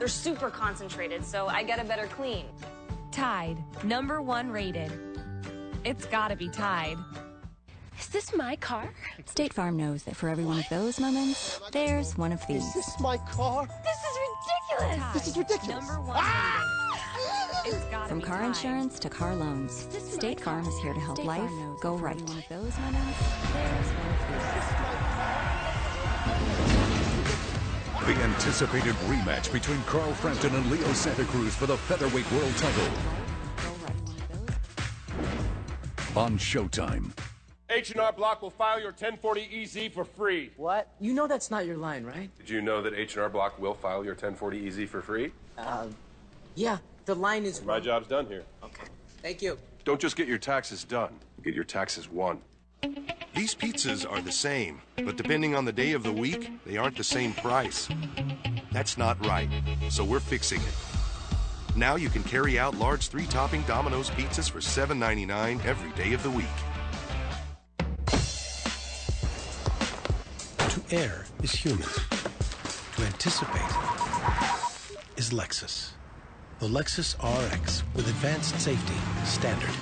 They're super concentrated, so I get a better clean. Tide, #1 rated. It's gotta be Tide. Is this my car? State Farm knows that for every one of those moments, there's one of these. Is this my car? This is ridiculous! Tide, This is ridiculous. #1 rated. It's gotta From be car Tide. insurance to car loans, State Farm is here to help State life Farm knows go that for right. every One of those moments, there's one of these. The anticipated rematch between Carl Frampton and Leo Santa Cruz for the featherweight world title on Showtime. H&R Block will file your 1040EZ for free. What? You know that's not your line, right? Did you know that H&R Block will file your 1040EZ for free? Yeah, the line is... My job's done here. Okay. Thank you. Don't just get your taxes done. Get your taxes won. These pizzas are the same, but depending on the day of the week, they aren't the same price. That's not right, so we're fixing it. Now you can carry out large 3-topping Domino's pizzas for $7.99 every day of the week. To err is human. To anticipate is Lexus. The Lexus RX with advanced safety standard.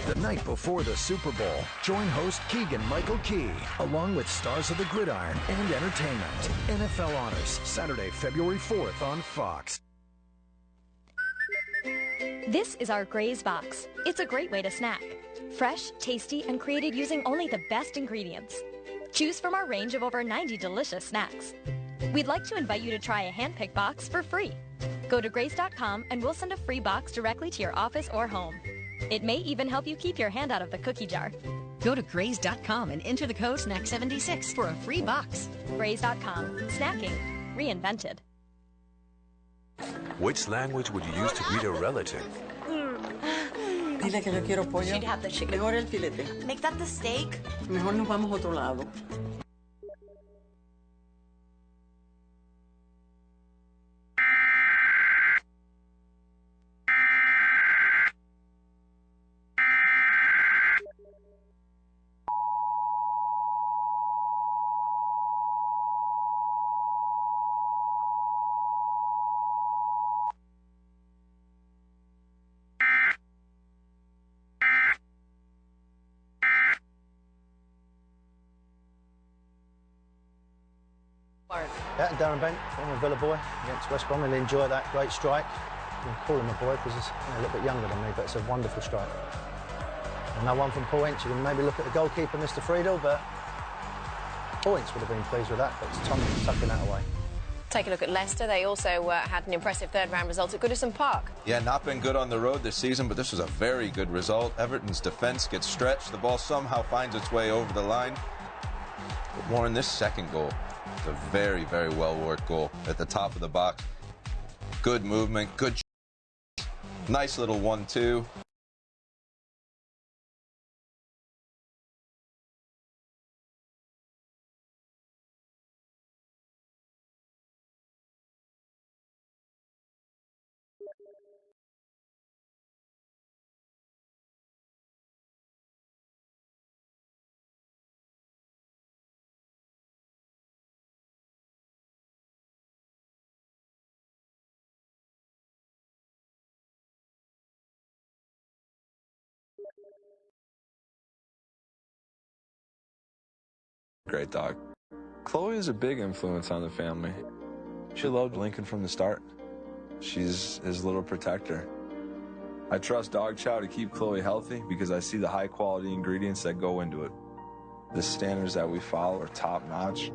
The night before the Super Bowl, join host Keegan-Michael Key, along with stars of the gridiron and entertainment. NFL Honors, Saturday, February 4th on Fox. This is our Graze Box. It's a great way to snack. Fresh, tasty, and created using only the best ingredients. Choose from our range of over 90 delicious snacks. We'd like to invite you to try a hand-picked box for free. Go to graze.com and we'll send a free box directly to your office or home. It may even help you keep your hand out of the cookie jar. Go to graze.com and enter the code SNACK76 for a free box. Graze.com. Snacking. Reinvented. Which language would you use to greet a relative? Dile que yo quiero pollo. She'd have the chicken. Mejor el filete. Make that the steak. Mejor nos vamos a otro lado. Yeah, Darren Bent, former Villa boy against West Brom. Really enjoy that great strike. I can call him a boy because he's a little bit younger than me, but it's a wonderful strike. Another one from Paul Ince. You can maybe look at the goalkeeper, Mr. Friedel, but Paul Ince would have been pleased with that, but it's Tom sucking that away. Take a look at Leicester. They also had an impressive third-round result at Goodison Park. Yeah, not been good on the road this season, but this was a very good result. Everton's defence gets stretched. The ball somehow finds its way over the line. But more in this second goal. It's a very, very well-worked goal at the top of the box. Good movement, good... Nice little 1-2. Great dog. Chloe is a big influence on the family. She loved Lincoln from the start. She's his little protector. I trust Dog Chow to keep Chloe healthy because I see the high quality ingredients that go into it. The standards that we follow are top notch.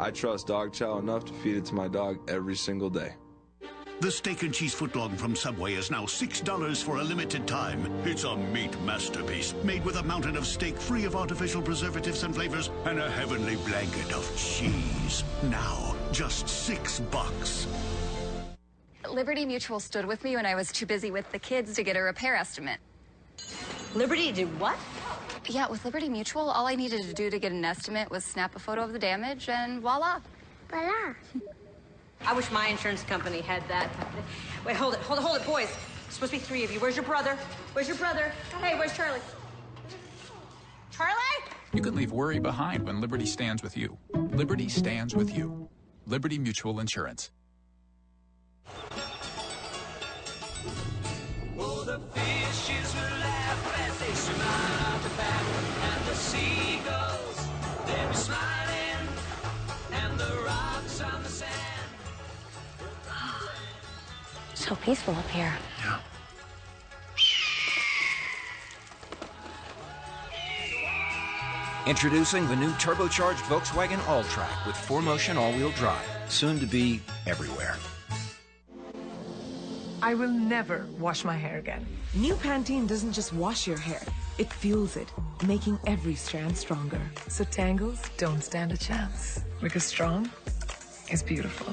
I trust Dog Chow enough to feed it to my dog every single day. The steak and cheese footlong from Subway is now $6 for a limited time. It's a meat masterpiece, made with a mountain of steak free of artificial preservatives and flavors and a heavenly blanket of cheese. Now, just $6. Liberty Mutual stood with me when I was too busy with the kids to get a repair estimate. Liberty did what? Yeah, with Liberty Mutual, all I needed to do to get an estimate was snap a photo of the damage and voila. Voila. I wish my insurance company had that. Wait, hold it, boys. There's supposed to be 3 of you. Where's your brother? Where's your brother? Hey, where's Charlie? Charlie? You can leave worry behind when Liberty stands with you. Liberty stands with you. Liberty Mutual Insurance. Oh, the fishes will laugh as they swim out of the back, and the seagulls, they'll be smiling, and the rocks on the sand. So peaceful up here. Yeah. Introducing the new turbocharged Volkswagen All-Track with 4Motion all-wheel drive, soon to be everywhere. I will never wash my hair again. New Pantene doesn't just wash your hair, it fuels it, making every strand stronger. So tangles don't stand a chance, because strong is beautiful.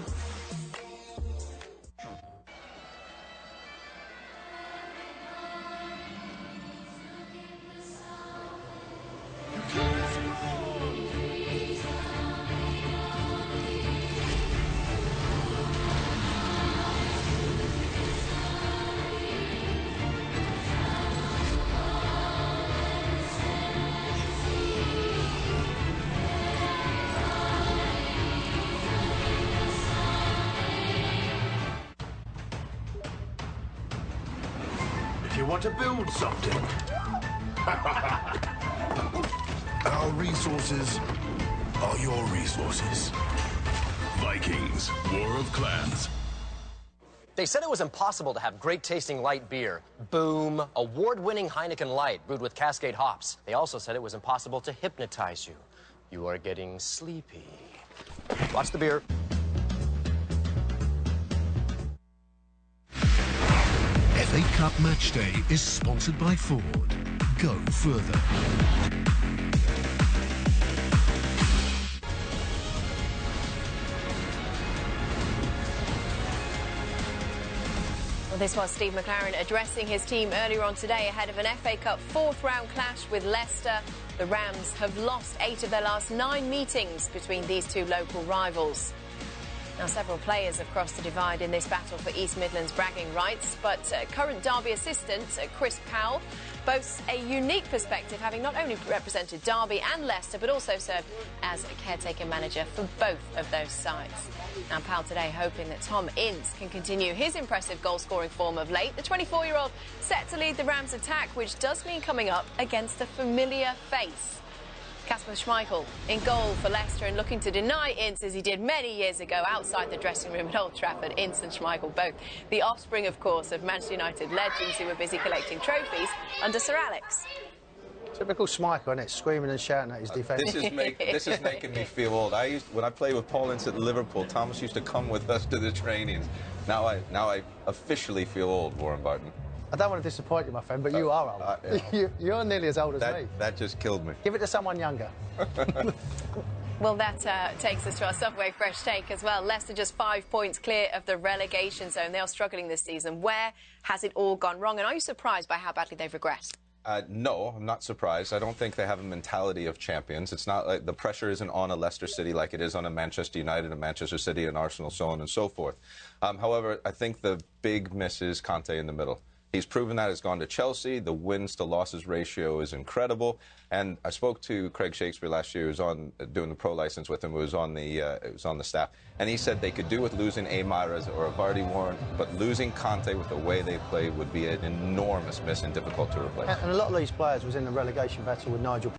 If you want to build something, our resources are your resources. Vikings, War of Clans. They said it was impossible to have great-tasting light beer. Boom. Award-winning Heineken Light brewed with Cascade hops. They also said it was impossible to hypnotize you. You are getting sleepy. Watch the beer. FA Cup Matchday is sponsored by Ford. Go further. Well, this was Steve McLaren addressing his team earlier on today ahead of an FA Cup fourth-round clash with Leicester. The Rams have lost 8 of their last 9 meetings between these two local rivals. Now, several players have crossed the divide in this battle for East Midlands bragging rights, but current Derby assistant Chris Powell boasts a unique perspective, having not only represented Derby and Leicester, but also served as a caretaker manager for both of those sides. Now, Powell today hoping that Tom Ince can continue his impressive goal-scoring form of late. The 24-year-old set to lead the Rams' attack, which does mean coming up against a familiar face. Kasper Schmeichel in goal for Leicester and looking to deny Ince as he did many years ago outside the dressing room at Old Trafford. Ince and Schmeichel, both the offspring, of course, of Manchester United legends who were busy collecting trophies under Sir Alex. Typical Schmeichel, isn't it? Screaming and shouting at his defence. This is making me feel old. When I played with Paul Ince at Liverpool, Thomas used to come with us to the trainings. Now I officially feel old, Warren Barton. I don't want to disappoint you, my friend, but you are old. Yeah. You're nearly as old as me. That just killed me. Give it to someone younger. Well, that takes us to our Subway Fresh Take as well. Leicester just 5 points clear of the relegation zone. They are struggling this season. Where has it all gone wrong? And are you surprised by how badly they've regressed? No, I'm not surprised. I don't think they have a mentality of champions. It's not like the pressure isn't on a Leicester City like it is on a Manchester United, a Manchester City, and Arsenal, so on and so forth. However, I think the big miss is Conte in the middle. He's proven that. He's gone to Chelsea. The wins to losses ratio is incredible. And I spoke to Craig Shakespeare last year, who was on doing the pro license with him, who was on the staff, and he said they could do with losing a Mahrez or a Vardy Warren, but losing Conte with the way they play would be an enormous miss and difficult to replace. And a lot of these players was in the relegation battle with Nigel.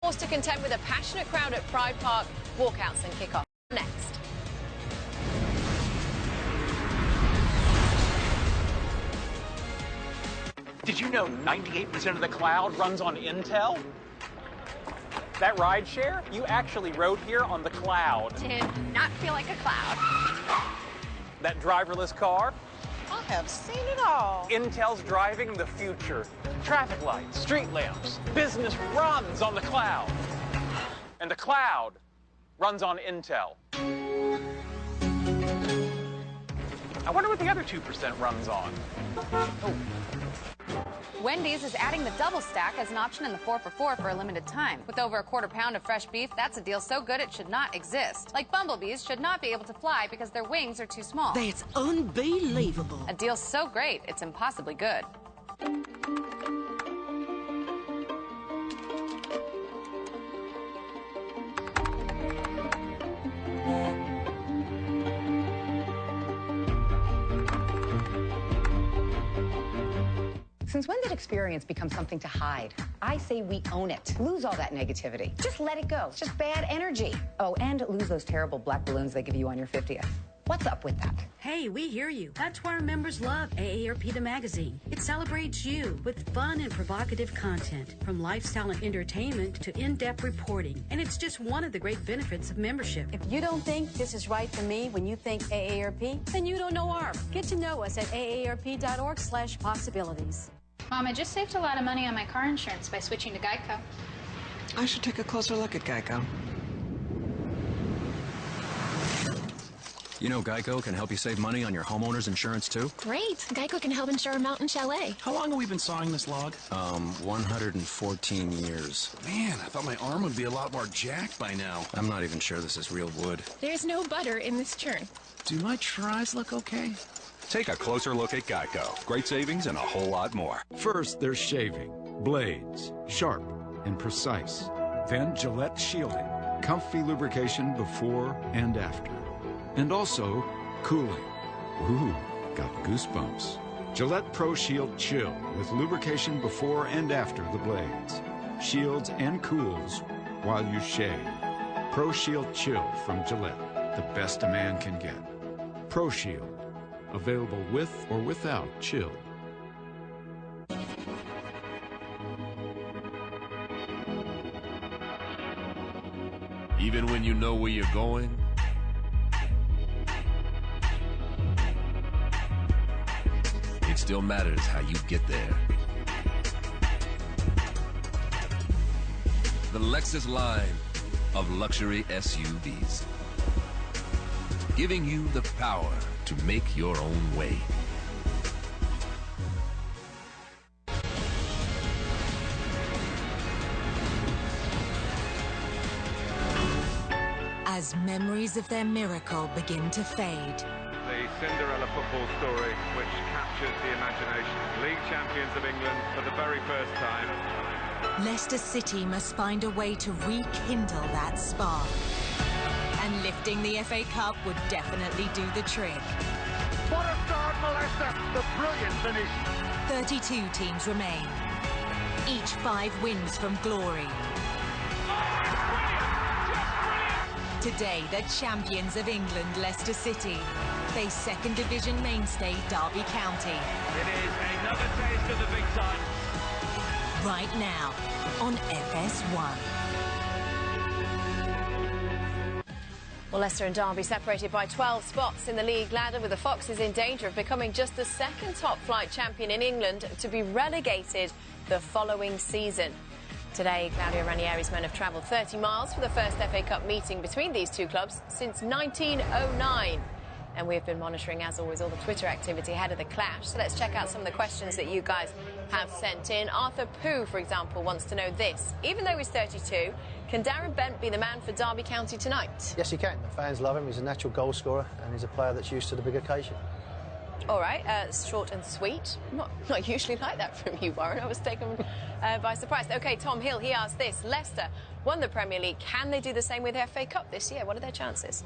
Forced to contend with a passionate crowd at Pride Park. Walkouts and kick-off next. Did you know 98% of the cloud runs on Intel? That ride share, you actually rode here on the cloud. Did not feel like a cloud. That driverless car, I have seen it all. Intel's driving the future. Traffic lights, street lamps, business runs on the cloud. And the cloud runs on Intel. I wonder what the other 2% runs on. Oh. Wendy's is adding the double stack as an option in the 4 for $4 for a limited time. With over a quarter pound of fresh beef, that's a deal so good it should not exist. Like bumblebees should not be able to fly because their wings are too small. That's unbelievable. A deal so great, it's impossibly good. Since when did experience become something to hide? I say we own it. Lose all that negativity. Just let it go. It's just bad energy. Oh, and lose those terrible black balloons they give you on your 50th. What's up with that? Hey, we hear you. That's why our members love AARP the magazine. It celebrates you with fun and provocative content, from lifestyle and entertainment to in-depth reporting. And it's just one of the great benefits of membership. If you don't think this is right for me when you think AARP, then you don't know ARP. Get to know us at aarp.org/possibilities. Mom, I just saved a lot of money on my car insurance by switching to Geico. I should take a closer look at Geico. You know Geico can help you save money on your homeowner's insurance, too? Great. Geico can help insure a mountain chalet. How long have we been sawing this log? 114 years. Man, I thought my arm would be a lot more jacked by now. I'm not even sure this is real wood. There's no butter in this churn. Do my tries look okay? Take a closer look at Geico. Great savings and a whole lot more. First, there's shaving, blades, sharp and precise. Then Gillette shielding, comfy lubrication before and after. And also, cooling. Ooh, got goosebumps. Gillette Pro Shield Chill with lubrication before and after the blades. Shields and cools while you shave. Pro Shield Chill from Gillette, the best a man can get. Pro Shield, available with or without chill. Even when you know where you're going, it still matters how you get there. The Lexus line of luxury SUVs, giving you the power to make your own way. As memories of their miracle begin to fade. The Cinderella football story which captures the imagination. League champions of England for the very first time. Leicester City must find a way to rekindle that spark. And lifting the FA Cup would definitely do the trick. What a start for Leicester! The brilliant finish. 32 teams remain. Each 5 wins from glory. Today, the champions of England, Leicester City, face second division mainstay Derby County. It is another taste of the big time. Right now, on FS1. Well, Leicester and Derby separated by 12 spots in the league ladder, with the Foxes in danger of becoming just the second top-flight champion in England to be relegated the following season. Today, Claudio Ranieri's men have travelled 30 miles for the first FA Cup meeting between these two clubs since 1909. And we've been monitoring, as always, all the Twitter activity ahead of the clash. So let's check out some of the questions that you guys have sent in. Arthur Pooh, for example, wants to know this. Even though he's 32, can Darren Bent be the man for Derby County tonight? Yes, he can. The fans love him. He's a natural goal scorer and he's a player that's used to the big occasion. All right, short and sweet. Not usually like that from you, Warren. I was taken by surprise. OK, Tom Hill, he asked this. Leicester won the Premier League. Can they do the same with the FA Cup this year? What are their chances?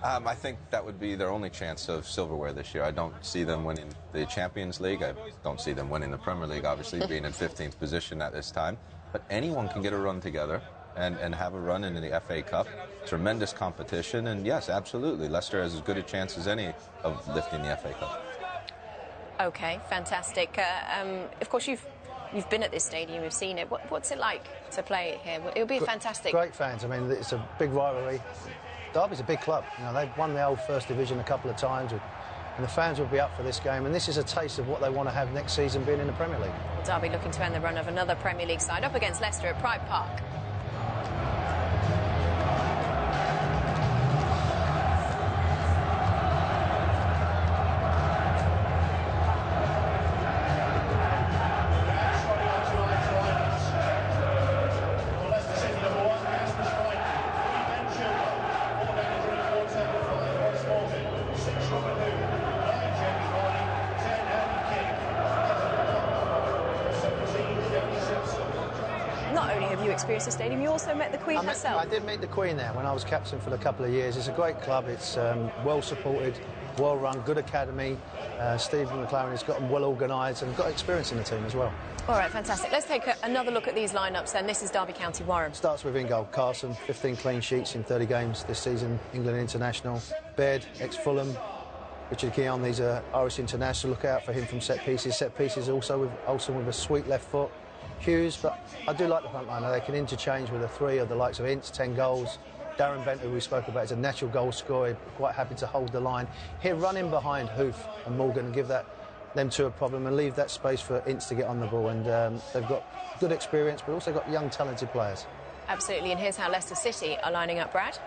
I think that would be their only chance of silverware this year. I don't see them winning the Champions League. I don't see them winning the Premier League, obviously, being in 15th position at this time. But anyone can get a run together. and have a run into the FA Cup. Tremendous competition, and yes, absolutely, Leicester has as good a chance as any of lifting the FA Cup. Okay, fantastic. Of course, you've been at this stadium, you've seen it. What's it like to play here? It'll be fantastic. Great fans. I mean, it's a big rivalry. Derby's a big club. You know, they've won the old First Division a couple of times, and the fans will be up for this game. And this is a taste of what they want to have next season, being in the Premier League. Derby looking to end the run of another Premier League side up against Leicester at Pride Park. Experienced the stadium, you also met the Queen herself. I did meet the Queen there when I was captain for a couple of years. It's a great club. It's well supported, well run, good academy. Stephen McLaren has got them well organised and got experience in the team as well. All right, fantastic. Let's take another look at these lineups then. This is Derby County Warren. Starts with in goal Carson, 15 clean sheets in 30 games this season, England international. Baird, ex-Fulham. Richard Keon, these are Irish international. Look out for him from set pieces. Set pieces also with Olsen with a sweet left foot. Hughes, but I do like the front line. They can interchange with the three of the likes of Ince, 10 goals. Darren Bent, who we spoke about, is a natural goal scorer, quite happy to hold the line. Here, run in behind Hoof and Morgan and give them two a problem and leave that space for Ince to get on the ball. And they've got good experience, but also got young, talented players. Absolutely, and here's how Leicester City are lining up, Brad.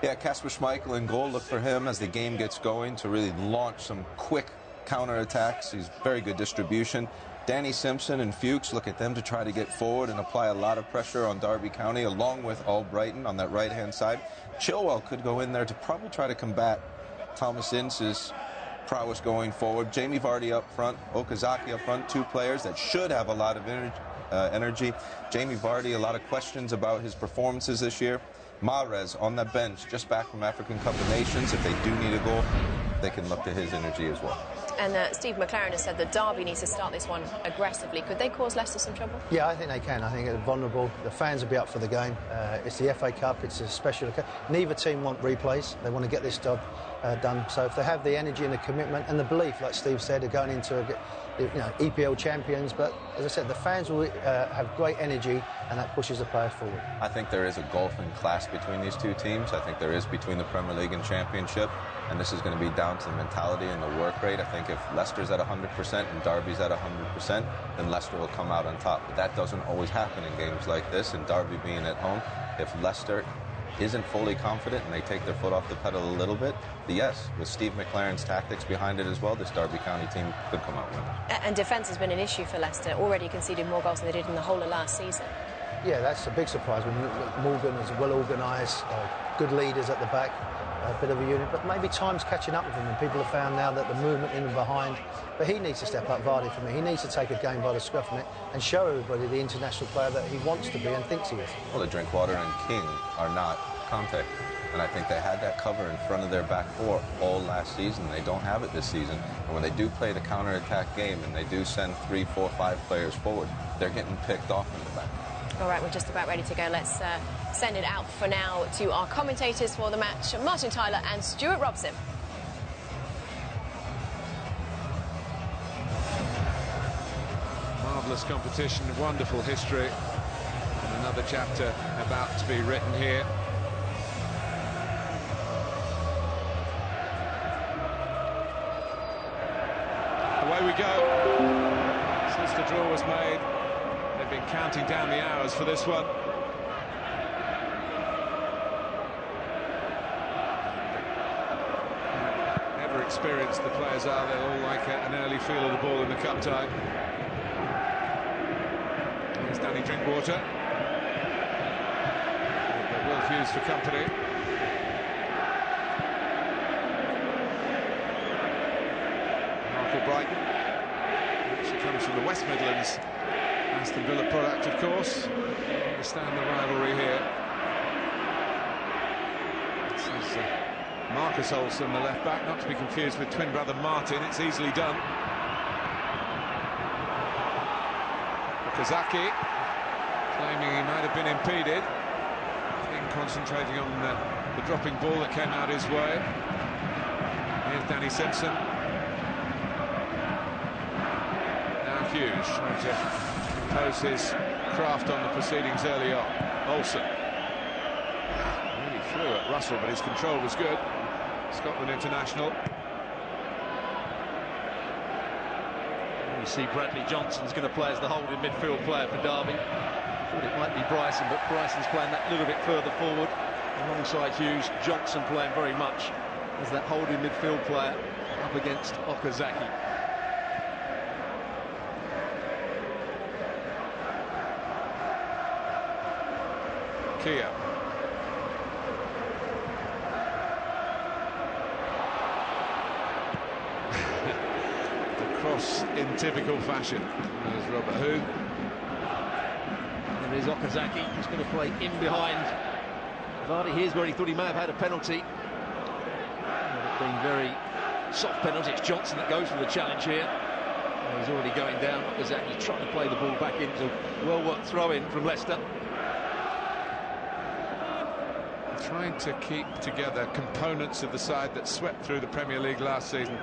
Yeah, Kasper Schmeichel in goal. Look for him as the game gets going to really launch some quick counter-attacks. He's very good distribution. Danny Simpson and Fuchs, look at them to try to get forward and apply a lot of pressure on Derby County, along with Albrighton on that right-hand side. Chilwell could go in there to probably try to combat Thomas Ince's prowess going forward. Jamie Vardy up front, Okazaki up front, two players that should have a lot of energy. Jamie Vardy, a lot of questions about his performances this year. Mahrez on the bench, just back from African Cup of Nations. If they do need a goal, they can look to his energy as well. And Steve McLaren has said that Derby needs to start this one aggressively. Could they cause Leicester some trouble? Yeah, I think they can. I think they're vulnerable. The fans will be up for the game. It's the FA Cup. It's a special occasion. Neither team want replays. They want to get this job done. So if they have the energy and the commitment and the belief, like Steve said, of going into EPL champions. But as I said, the fans will have great energy, and that pushes the players forward. I think there is a gulf in class between these two teams. I think there is between the Premier League and Championship. And this is going to be down to the mentality and the work rate. I think if Leicester's at 100% and Derby's at 100%, then Leicester will come out on top. But that doesn't always happen in games like this, and Derby being at home. If Leicester isn't fully confident and they take their foot off the pedal a little bit, yes, with Steve McLaren's tactics behind it as well, this Derby County team could come out winning. And defence has been an issue for Leicester, already conceded more goals than they did in the whole of last season. Yeah, that's a big surprise. Morgan is well organised, good leaders at the back. A bit of a unit, but maybe time's catching up with him, and people have found now that the movement in and behind. But he needs to step up, Vardy, for me. He needs to take a game by the scruff of it and show everybody the international player that he wants to be and thinks he is. Well, the Drinkwater and King are not Conte, and I think they had that cover in front of their back four all last season. They don't have it this season, and when they do play the counter-attack game and they do send 3, 4, 5 players forward, they're getting picked off in the back. All right, we're just about ready to go. Let's send it out for now to our commentators for the match, Martin Tyler and Stuart Robson. Marvellous competition, wonderful history, and another chapter about to be written here. Away we go. Since the draw was made, they've been counting down the hours for this one. Never experienced the players are. They all like an early feel of the ball in the cup tie. Here's Danny Drinkwater. But Will Hughes for company. Michael Brighton. She comes from the West Midlands. Aston Villa product, of course. I understand the rivalry here. This is Marcus Olsen, the left back, not to be confused with twin brother Martin. It's easily done. Okazaki claiming he might have been impeded. Reading concentrating on the dropping ball that came out his way. Here's Danny Simpson. Now Hughes trying to impose his craft on the proceedings early on. Olsen really flew at Russell, but his control was good. Scotland international. You see Bradley Johnson's going to play as the holding midfield player for Derby. Thought it might be Bryson, but Bryson's playing that little bit further forward alongside Hughes. Johnson playing very much as that holding midfield player up against Okazaki. Kia. Cross in typical fashion. There's Robert Hu. There is Okazaki, who's going to play in behind Vardy. Here's where he thought he may have had a penalty. It's been very soft penalty. It's Johnson that goes for the challenge here. He's already going down. Okazaki trying to play the ball back in. It's a well-worked throw-in from Leicester. Trying to keep together components of the side that swept through the Premier League last season.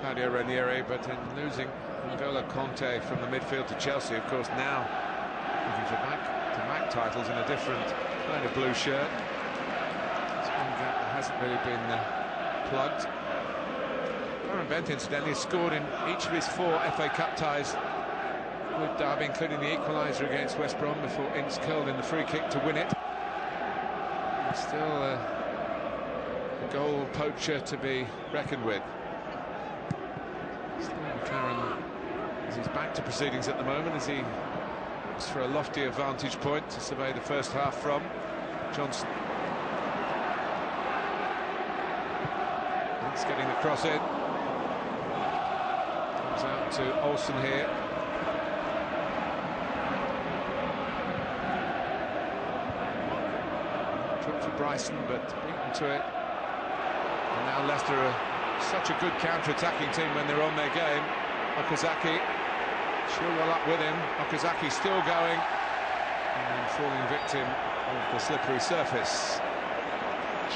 Claudio Ranieri, but in losing N'Golo Conte from the midfield to Chelsea, of course, now looking for back-to-back titles in a different kind of blue shirt. It's one gap that hasn't really been plugged. Aaron Bent, incidentally, has scored in each of his 4 FA Cup ties with Derby, including the equaliser against West Brom before Inks curled in the free kick to win it. He's still a goal poacher to be reckoned with. McLaren is back to proceedings at the moment as he looks for a loftier vantage point to survey the first half from. Johnson. It's getting the cross in. Comes out to Olsen here. Took for Bryson, but beaten to it. And now Leicester are such a good counter-attacking team when they're on their game. Okazaki, Chilwell up with him. Okazaki still going, and falling victim of the slippery surface.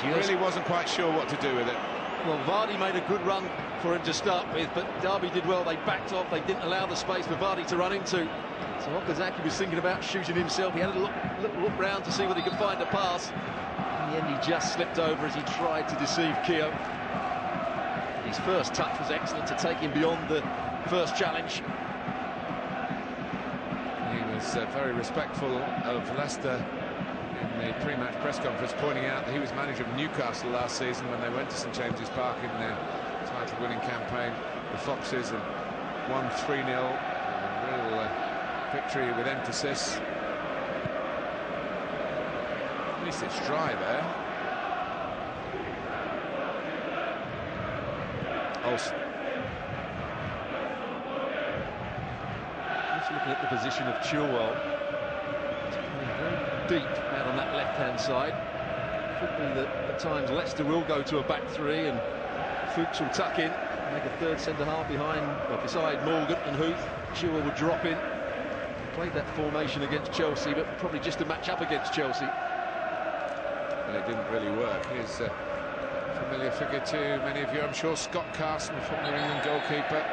He really wasn't quite sure what to do with it. Well, Vardy made a good run for him to start with, but Derby did well. They backed off. They didn't allow the space for Vardy to run into. So Okazaki was thinking about shooting himself. He had a little look round to see whether he could find a pass. In the end, he just slipped over as he tried to deceive Keogh. His first touch was excellent to take him beyond the first challenge. He was very respectful of Leicester in the pre-match press conference, pointing out that he was manager of Newcastle last season when they went to St James's Park in their title-winning campaign, the Foxes, and won 3-0. A real victory with emphasis. At least it's dry there. Olsen. Just looking at the position of Chilwell. He's playing very deep out on that left-hand side. Could be that at times Leicester will go to a back three and Fuchs will tuck in, make a third centre-half beside Morgan and Huth. Chilwell would drop in. Played that formation against Chelsea, but probably just to match up against Chelsea. Well, it didn't really work. Here's a familiar figure to many of you, I'm sure, Scott Carson, former England goalkeeper.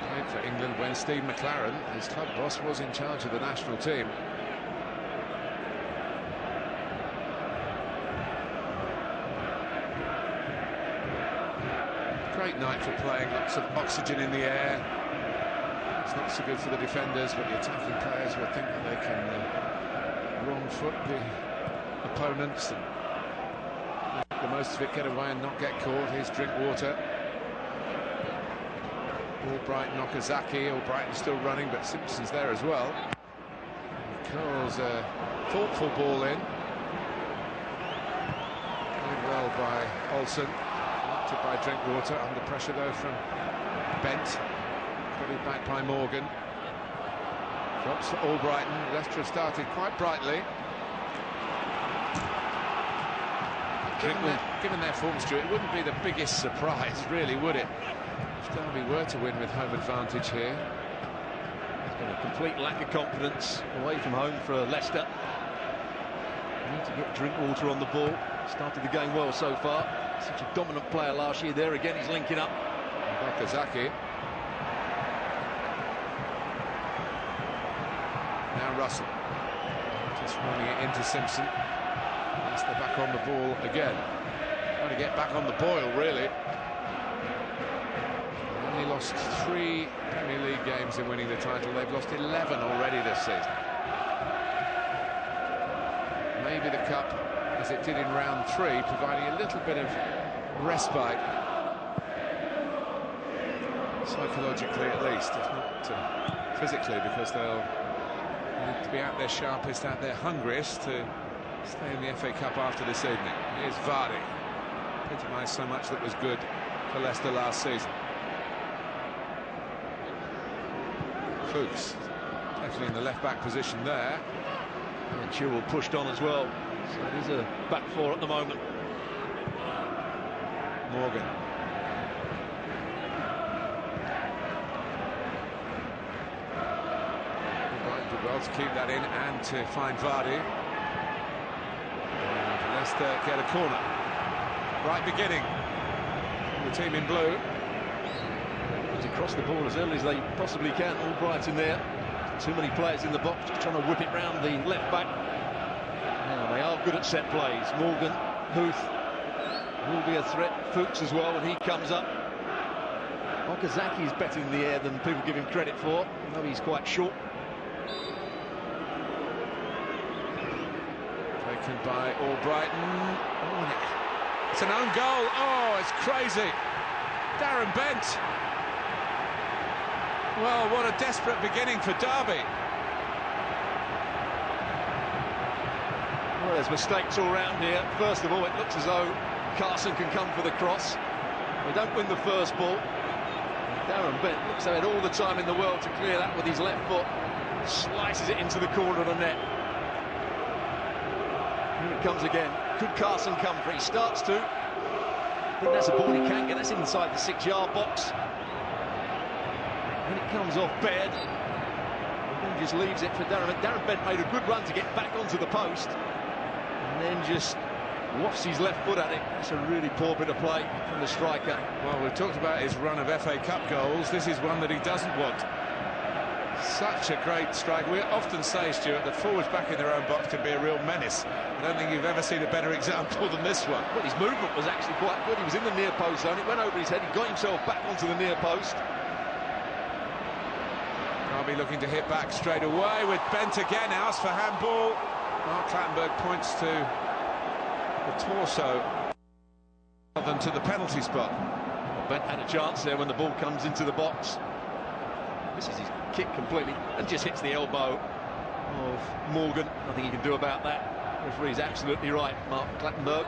Played for England when Steve McLaren, his club boss, was in charge of the national team. Great night for playing, lots of oxygen in the air. It's not so good for the defenders, but the attacking players will think that they can wrong foot the opponents and make the most of it, get away and not get caught. Here's Drinkwater. Albrighton, Okazaki. Albrighton still running, but Simpson's there as well. He curls a thoughtful ball in. Played well by Olsen. Knocked it by Drinkwater. Under pressure though from Bent. Put it back by Morgan. Drops for Albrighton. Leicester have started quite brightly. Given their form, Stuart, it wouldn't be the biggest surprise, really, would it? If Derby were to win with home advantage here. And a complete lack of confidence away from home for Leicester. Need to get Drinkwater on the ball. Started the game well so far. Such a dominant player last year. There again, he's linking up. Okazaki. Now Russell. Just running it into Simpson. Leicester back on the ball again. Trying to get back on the boil, really. They only lost 3 Premier League games in winning the title. They've lost 11 already this season. Maybe the cup, as it did in round 3, providing a little bit of respite, psychologically at least, if not physically, because they'll need to be at their sharpest, at their hungriest to stay in the FA Cup after this evening. Here's Vardy. Epitomised so much that was good for Leicester last season. Fuchs, definitely in the left-back position there. And Chilwell pushed on as well. So it is a back four at the moment. Morgan. Did well to keep that in and to find Vardy. And Leicester get a corner. Right beginning. The team in blue. To cross the ball as early as they possibly can. All Brighton there. Too many players in the box, just trying to whip it round the left back. Now they are good at set plays. Morgan, Huth will be a threat. Fuchs as well when he comes up. Okazaki is better in the air than people give him credit for, although he's quite short. Taken by Albrighton. Oh, it's an own goal. Oh, it's crazy. Darren Bent. Well, what a desperate beginning for Derby. Well, there's mistakes all round here. First of all, it looks as though Carson can come for the cross. They don't win the first ball. Darren Bent looks like he had all the time in the world to clear that with his left foot. Slices it into the corner of the net. Here it comes again. Could Carson come for it? He starts to. I think that's a ball he can get. That's inside the 6-yard box. And it comes off Baird. And just leaves it for Darren. Darren Bent made a good run to get back onto the post. And then just wafts his left foot at it. It's a really poor bit of play from the striker. Well, we've talked about his run of FA Cup goals. This is one that he doesn't want. Such a great strike. We often say, Stuart, that forwards back in their own box can be a real menace. I don't think you've ever seen a better example than this one. Well, his movement was actually quite good. He was in the near post zone. It went over his head. He got himself back onto the near post. Derby looking to hit back straight away with Bent again. Asked for handball. Mark Clattenburg points to the torso rather than to the penalty spot. Bent had a chance there when the ball comes into the box. Misses his kick completely and just hits the elbow of Morgan. Nothing he can do about that. The referee's absolutely right, Mark Clattenburg.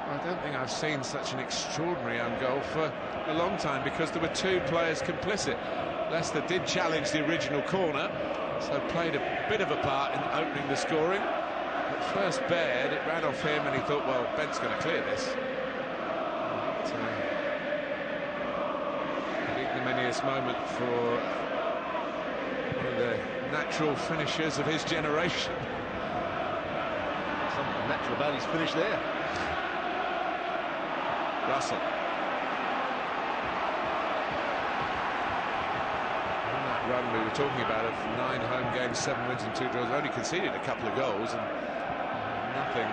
I don't think I've seen such an extraordinary own goal for a long time, because there were 2 players complicit. Leicester did challenge the original corner, so played a bit of a part in opening the scoring. But first Baird, it ran off him and he thought, well, Bent's going to clear this. But, an ignominious moment for one of the natural finishers of his generation. Something natural about his finish there. Russell. On that run we were talking about of 9 home games, 7 wins and 2 draws, only conceded a couple of goals and nothing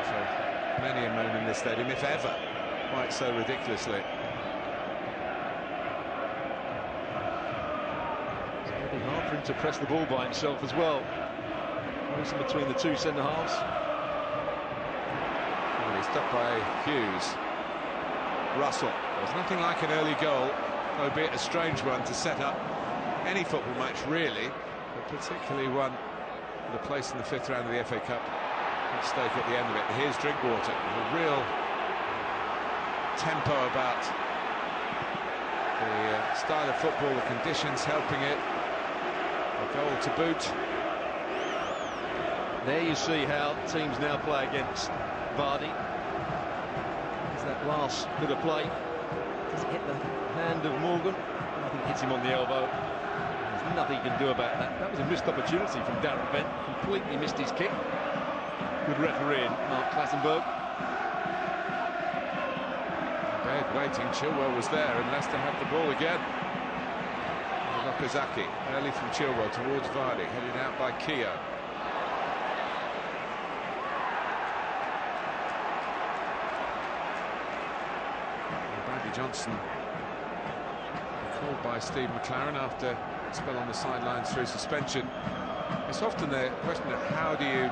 for many a moon in this stadium, if ever, quite so ridiculously. It's going to be hard for him to press the ball by himself as well. Racing between the 2 centre-halves. Well, he's stopped by Hughes. Russell. There's nothing like an early goal, albeit a strange one, to set up any football match really, but particularly one with a place in the 5th round of the FA Cup at stake at the end of it. And here's Drinkwater, a real tempo about the style of football, the conditions helping it. A goal to boot. There you see how teams now play against Vardy. There's that last bit of play. Does it hit the hand of Morgan? I think it hits him on the elbow. There's nothing he can do about that. That was a missed opportunity from Darren Bent. Completely missed his kick. Good refereeing, Mark Clattenburg. Bad waiting. Chilwell was there, and Leicester had the ball again. Okazaki early from Chilwell towards Vardy, headed out by Keogh. Bradley Johnson called by Steve McLaren after a spell on the sidelines through suspension. It's often the question of how do you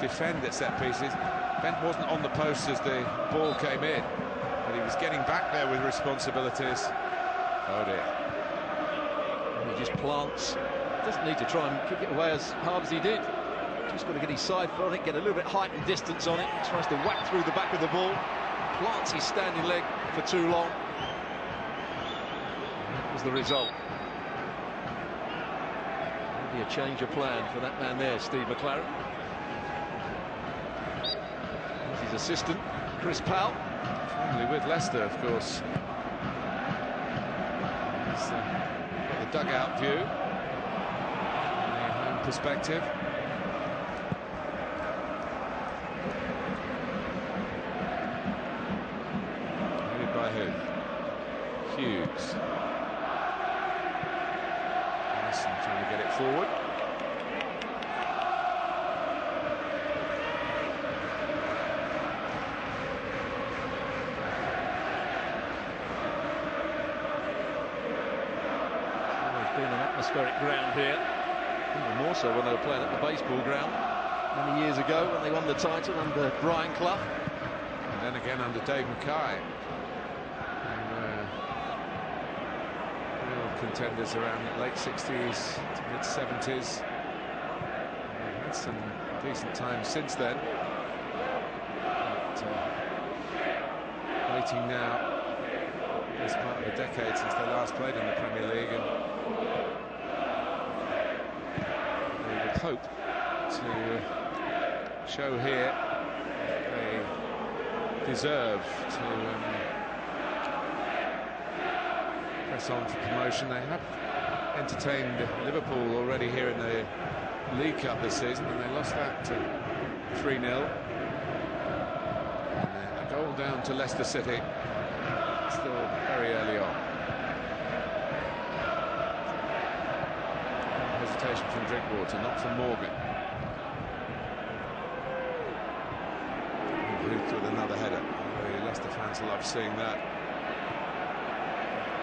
defend at set pieces. Bent wasn't on the post as the ball came in, but he was getting back there with responsibilities. Oh dear. He just plants. Doesn't need to try and kick it away as hard as he did. Just got to get his side foot on it, get a little bit height and distance on it. Tries to whack through the back of the ball. Plants his standing leg for too long. And that was the result. Maybe a change of plan for that man there, Steve McLaren. There's his assistant, Chris Powell. Formerly with Leicester, of course. He's got the dugout view, the home perspective. Headed by who? Hughes. Harrison trying to get it forward. Atmospheric ground here, even more so when they were playing at the baseball ground many years ago when they won the title under Brian Clough. And then again under Dave Mackay. Real contenders around the late 60s to mid 70s. They've had some decent times since then. But, waiting now, this part of a decade since they last played in the Premier League, and hope to show here they deserve to press on for promotion. They have entertained Liverpool already here in the League Cup this season, and they lost that 3-0. A goal down to Leicester City, still very early on. Hesitation from Drinkwater, not from Morgan. Ruth with another header. The Leicester fans love seeing that.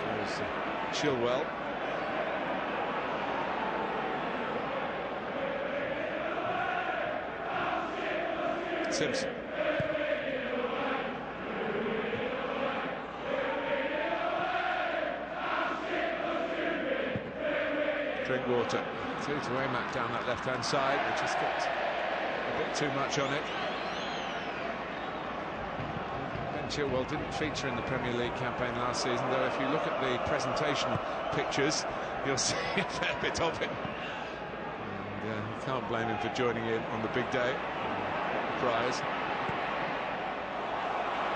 Goes Chilwell. Simpson. Drinkwater. To Amack down that left-hand side, which has got a bit too much on it. Ben Chilwell didn't feature in the Premier League campaign last season, though if you look at the presentation pictures, you'll see a fair bit of him. And you can't blame him for joining in on the big day. The prize.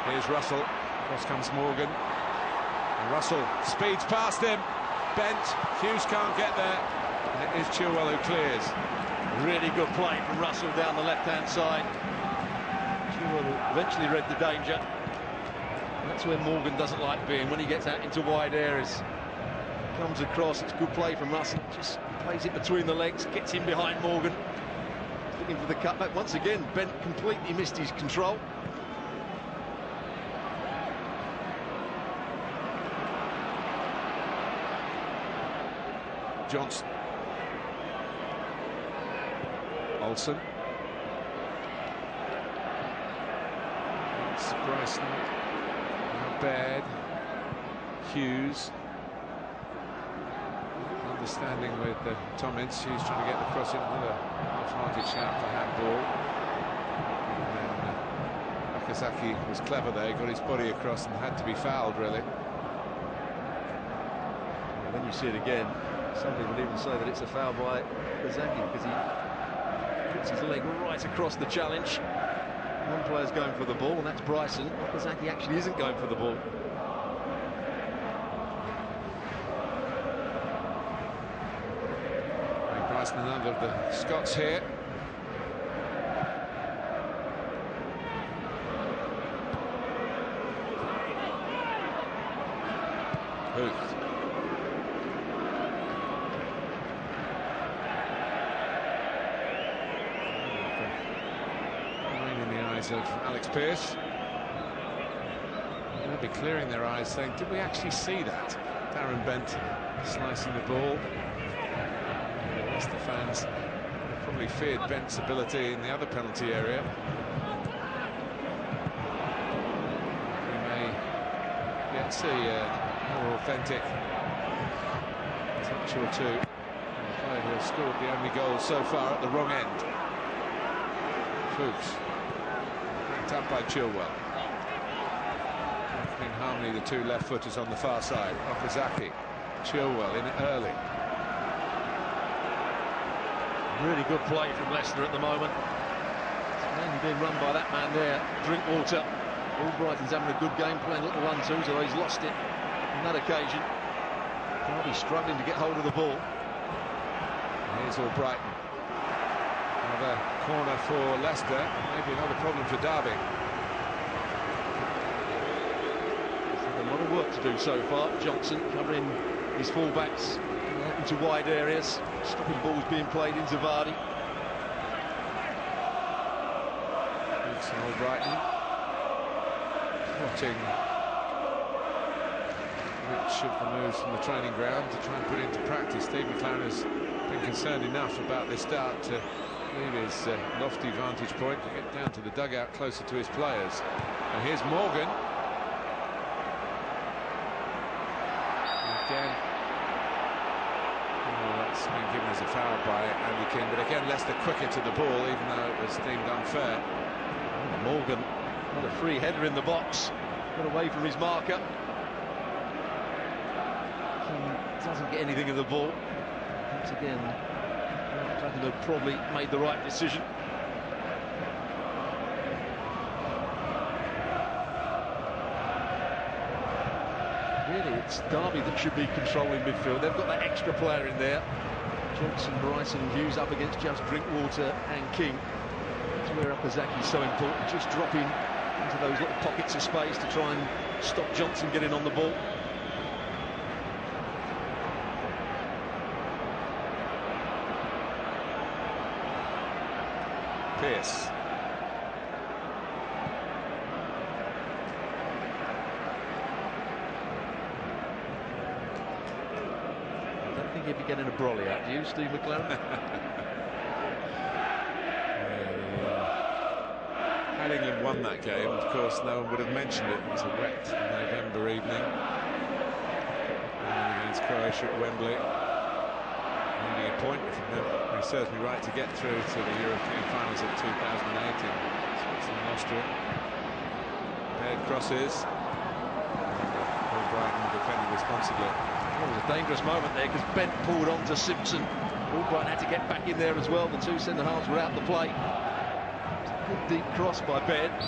Here's Russell. Across comes Morgan. And Russell speeds past him. Bent. Hughes can't get there. And it is Chilwell who clears. Really good play from Russell down the left-hand side. Chilwell eventually read the danger. And that's where Morgan doesn't like being, when he gets out into wide areas. Comes across, it's good play from Russell. Just plays it between the legs, gets in behind Morgan. Looking for the cutback. Once again, Bent completely missed his control. Johnson. Olsen. It's Bryson. Not bad. Hughes. Understanding with Tom Ince. Hughes trying to get the cross in. Another half-hearted shout for handball. And then Okazaki was clever there. He got his body across and had to be fouled, really. When you see it again, somebody would even say that it's a foul by Okazaki because he puts his leg right across the challenge. One player's going for the ball, and that's Bryson. Okazaki actually isn't going for the ball. Bryson, another of the Scots here. Booth. Rain in the eyes of Alex Pearce. They'll be clearing their eyes, saying, did we actually see that? Darren Bent slicing the ball. The fans probably feared Bent's ability in the other penalty area. We may yet see a more authentic touch or two. The player who has scored the only goal so far at the wrong end. Fuchs, backed up by Chilwell. In harmony, the two left footers on the far side. Okazaki, Chilwell in early. Really good play from Leicester at the moment. It's mainly being run by that man there, Drinkwater. Albrighton's having a good game, playing a little 1-2s, although he's lost it on that occasion. Derby struggling to get hold of the ball. Here's Albrighton. Another corner for Leicester, maybe another problem for Derby. A lot of work to do so far. Johnson covering his fullbacks into wide areas, stopping balls being played into Vardy. It's Albrighton watching which of the moves from the training ground to try and put into practice. Steve McLaren has been concerned enough about this start to leave his lofty vantage point to get down to the dugout closer to his players. And here's Morgan. Again. That's been given as a foul by Andy King, but again Leicester quicker to the ball, even though it was deemed unfair. Morgan had a free header in the box, got away from his marker. King doesn't get anything of the ball. Once again, Clapton probably made the right decision. Really, it's Derby that should be controlling midfield. They've got that extra player in there. Johnson, Bryson, Hughes up against just Drinkwater and King. That's where Okazaki's so important, just dropping into those little pockets of space to try and stop Johnson getting on the ball. Pearce. He'd be getting a brolly out, do you, Steve McLaren? Had England won that game, of course, no one would have mentioned it. It was a wet November evening against Croatia at Wembley. Needing a point, if memory serves me right, to get through to the European finals of 2008 in Switzerland and Austria. Paired crosses. Albrighton defending responsibly. It was a dangerous moment there because Bent pulled on to Simpson. Albrighton had to get back in there as well. The two centre-halves were out the play. Good deep cross by Bent.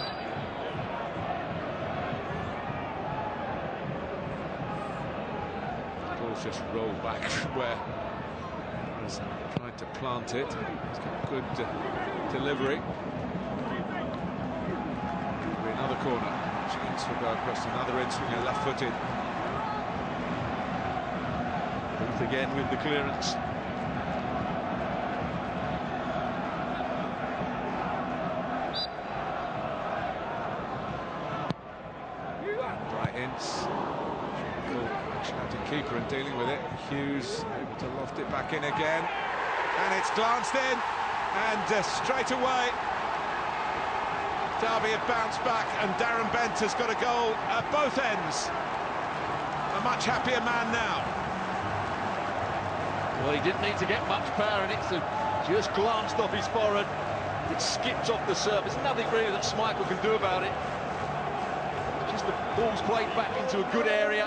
The ball's just rolled back from where he was trying to plant it. He's got good delivery. Could be another corner. Chance will go across another in-swinger, left-footed. Again with the clearance. Right in. Shouting keeper and dealing with it. Hughes able to loft it back in again. And it's glanced in. And straight away, Derby have bounced back. And Darren Bent has got a goal at both ends. A much happier man now. Well, he didn't need to get much power in it, so just glanced off his forehead. It skipped off the surface. Nothing really that Schmeichel can do about it. Just the ball's played back into a good area.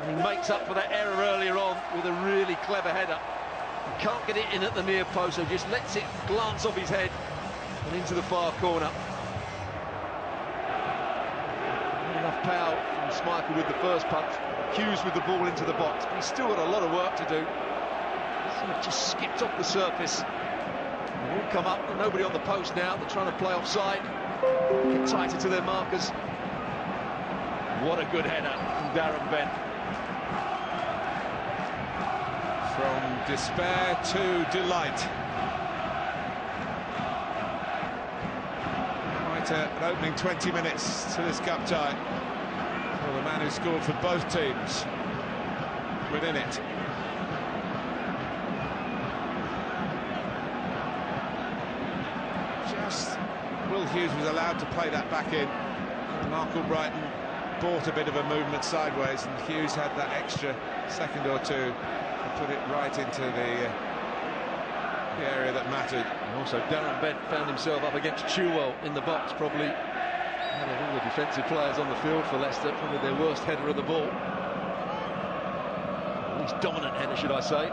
And he makes up for that error earlier on with a really clever header. He can't get it in at the near post, so just lets it glance off his head and into the far corner. power from Schmeichel with the first punch. Hughes with the ball into the box. But he's still got a lot of work to do. Sort of just skipped off the surface. They all come up, nobody on the post now. They're trying to play offside. Get tighter to their markers. What a good header from Darren Bent. From despair to delight. Quite an opening 20 minutes to this cup tie. Well, the man who scored for both teams within it. Just Will Hughes was allowed to play that back in. Mark Albrighton bought a bit of a movement sideways, and Hughes had that extra second or two to put it right into the area that mattered. And also Darren Bent found himself up against Chilwell in the box, probably one of all the defensive players on the field for Leicester, probably their worst header of the ball. At least dominant header, should I say.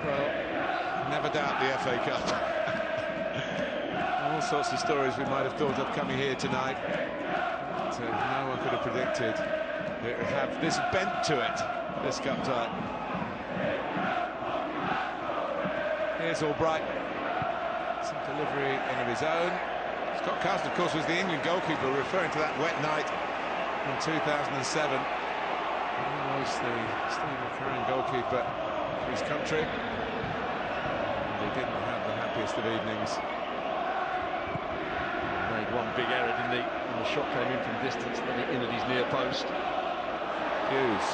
Well, never doubt the FA Cup. All sorts of stories we might have thought of coming here tonight. But, no one could have predicted it would have this bent to it, this cup tie. Here's Albright. Some delivery in of his own. Scott Carson, of course, was the England goalkeeper, referring to that wet night in 2007. He was the Steve McCarran goalkeeper for his country. And he didn't have the happiest of evenings. Made one big error, didn't he? And the shot came in from distance, then it in at his near post. Hughes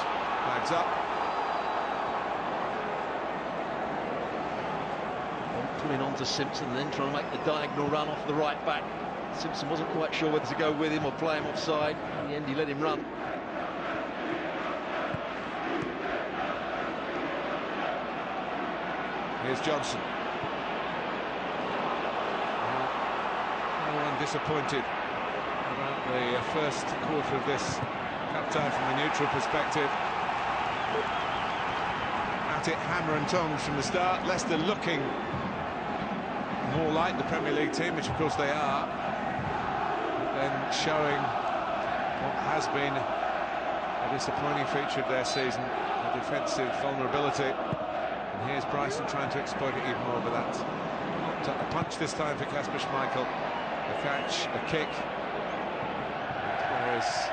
flags up. Pulling on to Simpson, then trying to make the diagonal run off the right back. Simpson wasn't quite sure whether to go with him or play him offside. In the end, he let him run. Here's Johnson. No one disappointed about the first quarter of this cup tie from a neutral perspective. At it hammer and tongs from the start. Leicester looking more like the Premier League team, which of course they are, but then showing what has been a disappointing feature of their season, a defensive vulnerability. And here's Bryson trying to exploit it even more, but that's not a punch this time for Kasper Schmeichel. A catch, a kick. Whereas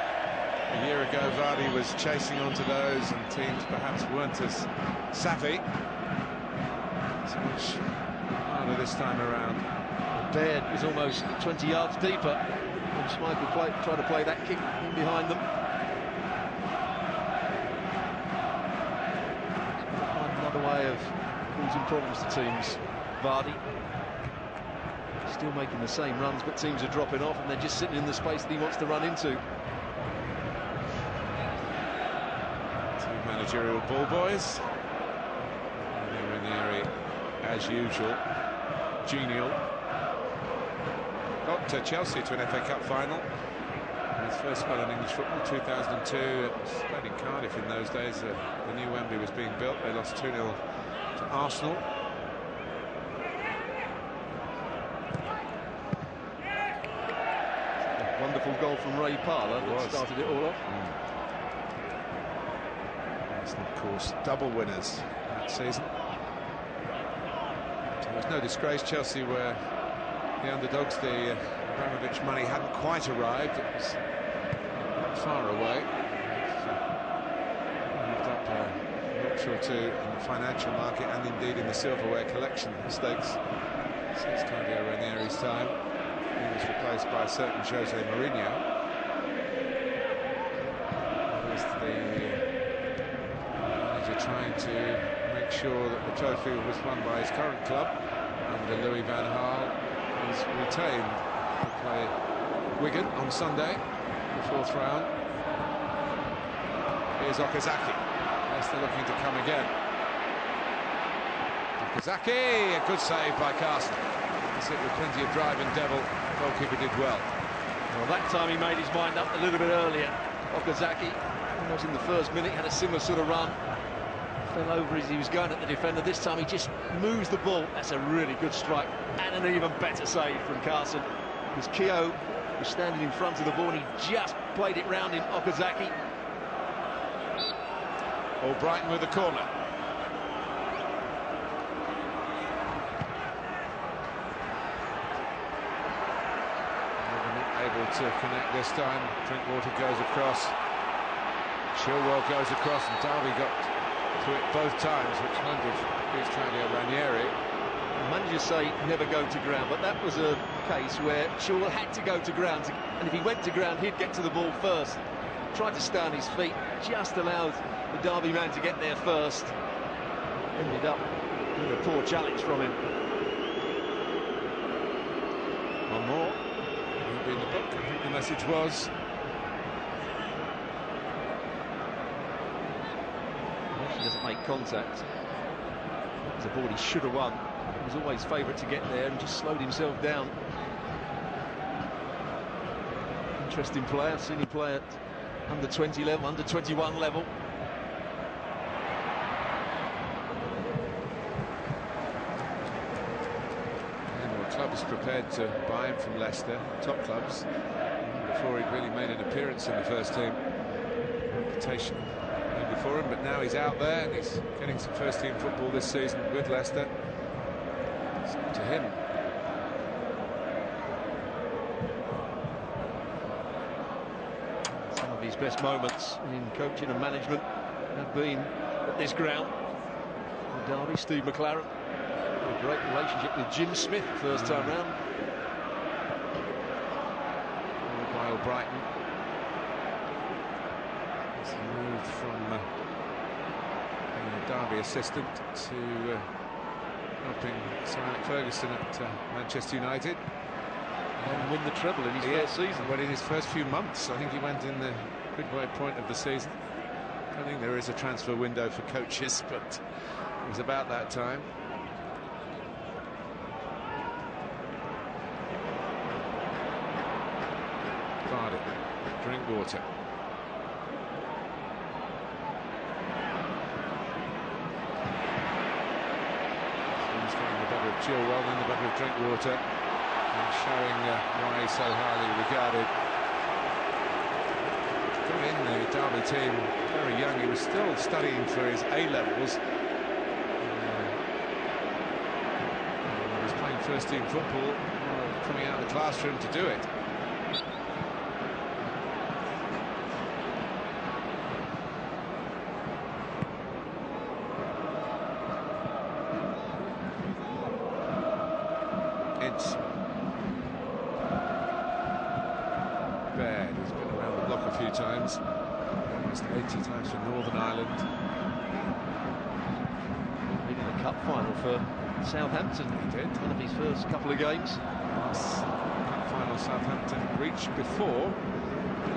a year ago Vardy was chasing onto those and teams perhaps weren't as savvy. So much harder this time around. Baird was almost 20 yards deeper when Schmeichel tried to play that kick in behind them. Find another way of causing problems to teams. Vardy still making the same runs, but teams are dropping off and they're just sitting in the space that he wants to run into. Two managerial ball boys. They're in the area as usual. Genial. Got Chelsea to an FA Cup final. His first spell in English football, 2002. It was played in Cardiff in those days. The new Wembley was being built. They lost 2-0 to Arsenal. A wonderful goal from Ray Parlour that started it all off. Arsenal, of course, double winners that season. There was no disgrace. Chelsea were the underdogs. The Abramovich money hadn't quite arrived. It was not far away. Moved up a notch or two in the financial market and indeed in the silverware collection stakes since Claudio Ranieri's time. He was replaced by a certain Jose Mourinho. Was the manager trying to make sure that the trophy was won by his current club under Louis van Gaal. He's retained to play Wigan on Sunday, the fourth round. Here's Okazaki. Leicester looking to come again. Okazaki, a good save by Carson. That's it with plenty of drive and devil. The goalkeeper did well. Well, that time he made his mind up a little bit earlier. Okazaki, almost in the first minute, had a similar sort of run. fell over as he was going at the defender. This time he just moves the ball. That's a really good strike and an even better save from Carson, because Keogh was standing in front of the ball and he just played it round in Okazaki. Or Brighton with the corner. Able to connect this time. Drinkwater goes across. Chilwell goes across, and Derby got to it both times, which landed with Claudio Ranieri. The managers say never go to ground, but that was a case where Chilwell had to go to ground, and if he went to ground, he'd get to the ball first. Tried to stay on his feet, just allowed the Derby man to get there first. Ended up with a poor challenge from him. One more. Be in the book. I think the message was. He doesn't make contact. It was a ball he should have won. He was always favourite to get there and just slowed himself down. Interesting player. Seen him play at under 20 level, under 21 level. Clubs prepared to buy him from Leicester, top clubs, before he'd really made an appearance in the first team. Reputation maybe for him, but now he's out there and he's getting some first team football this season with Leicester. It's up to him. Some of his best moments in coaching and management have been at this ground. Derby, Steve McLaren. A great relationship with Jim Smith first time round. By Brighton. He's moved from being a Derby assistant to helping Sir Alex Ferguson at Manchester United. And win the treble in his first season. Well, in his first few months, I think he went in the midway point of the season. I don't think there is a transfer window for coaches, but it was about that time. Drinkwater. He's getting the better of Chilwell, then the better of Drinkwater, and showing why he's so highly regarded. Got in the Derby team very young. He was still studying for his A-levels. He was playing first team football, coming out of the classroom to do it. Times, almost 80 times for Northern Ireland. Been in the cup final for Southampton. He did. One of his first couple of games. Cup final Southampton reached before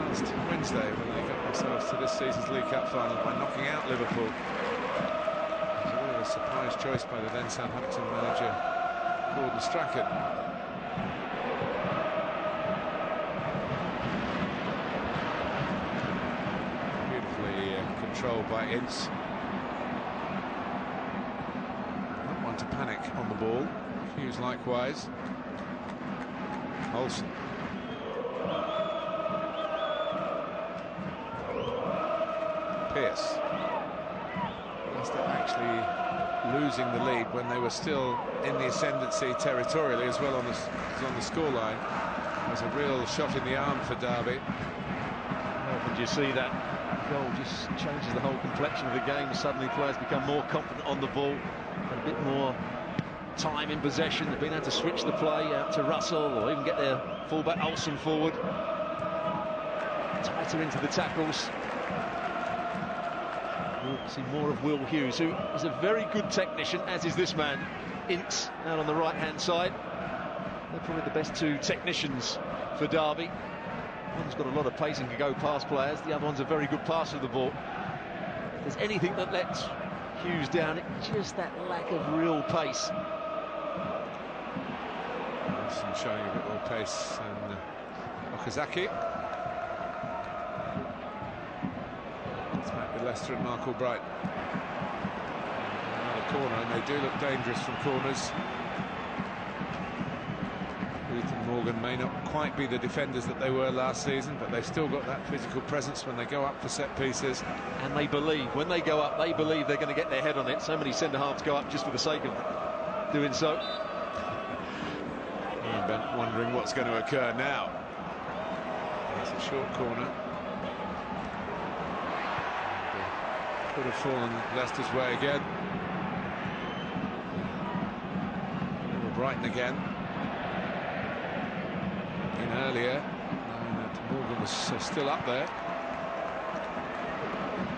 last Wednesday when they got themselves to this season's League Cup final by knocking out Liverpool. It was a bit of a surprise choice by the then Southampton manager Gordon Strachan. Controlled by Ince. Not one to panic on the ball. Hughes likewise. Olsen. Pearce. Leicester actually losing the lead when they were still in the ascendancy territorially as well on the scoreline. It was a real shot in the arm for Derby. How often do you see that? Goal just changes the whole complexion of the game. Suddenly players become more confident on the ball, and a bit more time in possession. They've been able to switch the play out to Russell, or even get their fullback Olsen forward, tighter into the tackles. We'll see more of Will Hughes, who is a very good technician, as is this man, Ince, out on the right-hand side. They're probably the best two technicians for Derby. One's got a lot of pace and can go past players. The other one's a very good passer of the ball. If there's anything that lets Hughes down, it's just that lack of real pace. Wilson showing a bit more pace than Okazaki. It's back with Leicester and Mark Albright. corner, and they do look dangerous from corners. Booth and Morgan may not quite be the defenders that they were last season, but they've still got that physical presence when they go up for set pieces. And they believe, when they go up, they believe they're going to get their head on it. So many centre-halves go up just for the sake of doing so. And Bent wondering what's going to occur now. It's a short corner. Could have fallen Leicester's way again. Brighton again. In earlier, Morgan was still up there.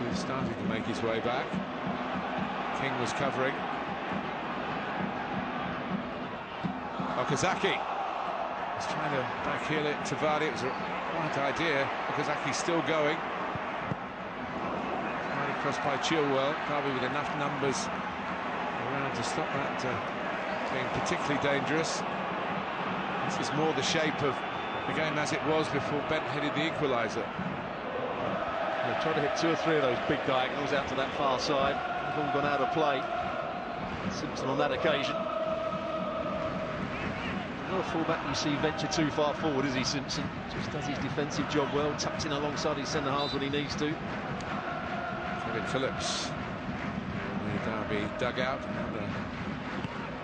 He was starting to make his way back. King was covering. Okazaki was trying to backheel it to Vardy. It was a right idea. Okazaki's still going. Right across by Chilwell, probably with enough numbers around to stop that being particularly dangerous. This is more the shape of the game as it was before Bent headed the equaliser. They've tried to hit 2 or 3 of those big diagonals out to that far side. They've all gone out of play. Simpson on that occasion. Not a fullback you see venture too far forward, is he, Simpson? Just does his defensive job well, tucks in alongside his centre-halves when he needs to. Kevin Phillips in the Derby dugout.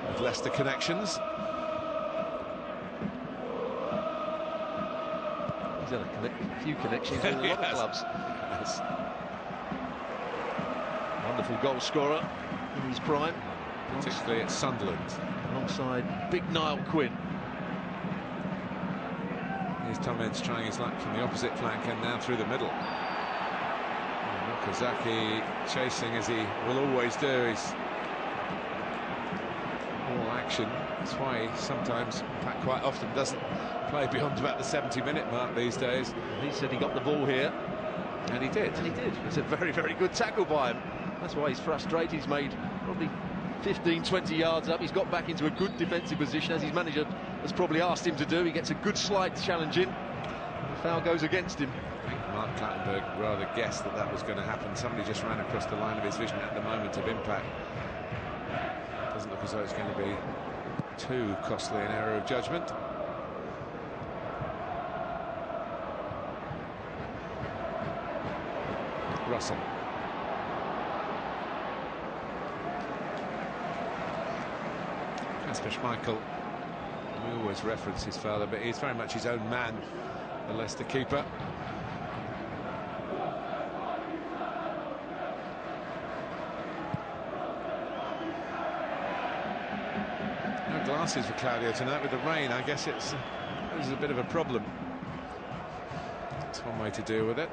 With Leicester connections. He's had a few connections with a lot of clubs. Yes. Wonderful goal scorer in his prime. Particularly at Sunderland. Alongside big Niall Quinn. Here's Tom Ince trying his luck from the opposite flank and now through the middle. Okazaki chasing as he will always do. He's all action. That's why he sometimes, in fact quite often, doesn't play beyond about the 70-minute mark these days. He said he got the ball here. And he did. And he did. It's a very, very good tackle by him. That's why he's frustrated. He's made probably 15, 20 yards up. He's got back into a good defensive position, as his manager has probably asked him to do. He gets a good slide challenge in. The foul goes against him. I think Mark Clattenburg rather guessed that was going to happen. Somebody just ran across the line of his vision at the moment of impact. Doesn't look as though it's going to be too costly an error of judgment. Russell. Kasper Schmeichel, we always reference his father, but he's very much his own man, the Leicester keeper. No glasses for Claudio tonight with the rain. I guess this is a bit of a problem. That's one way to deal with it.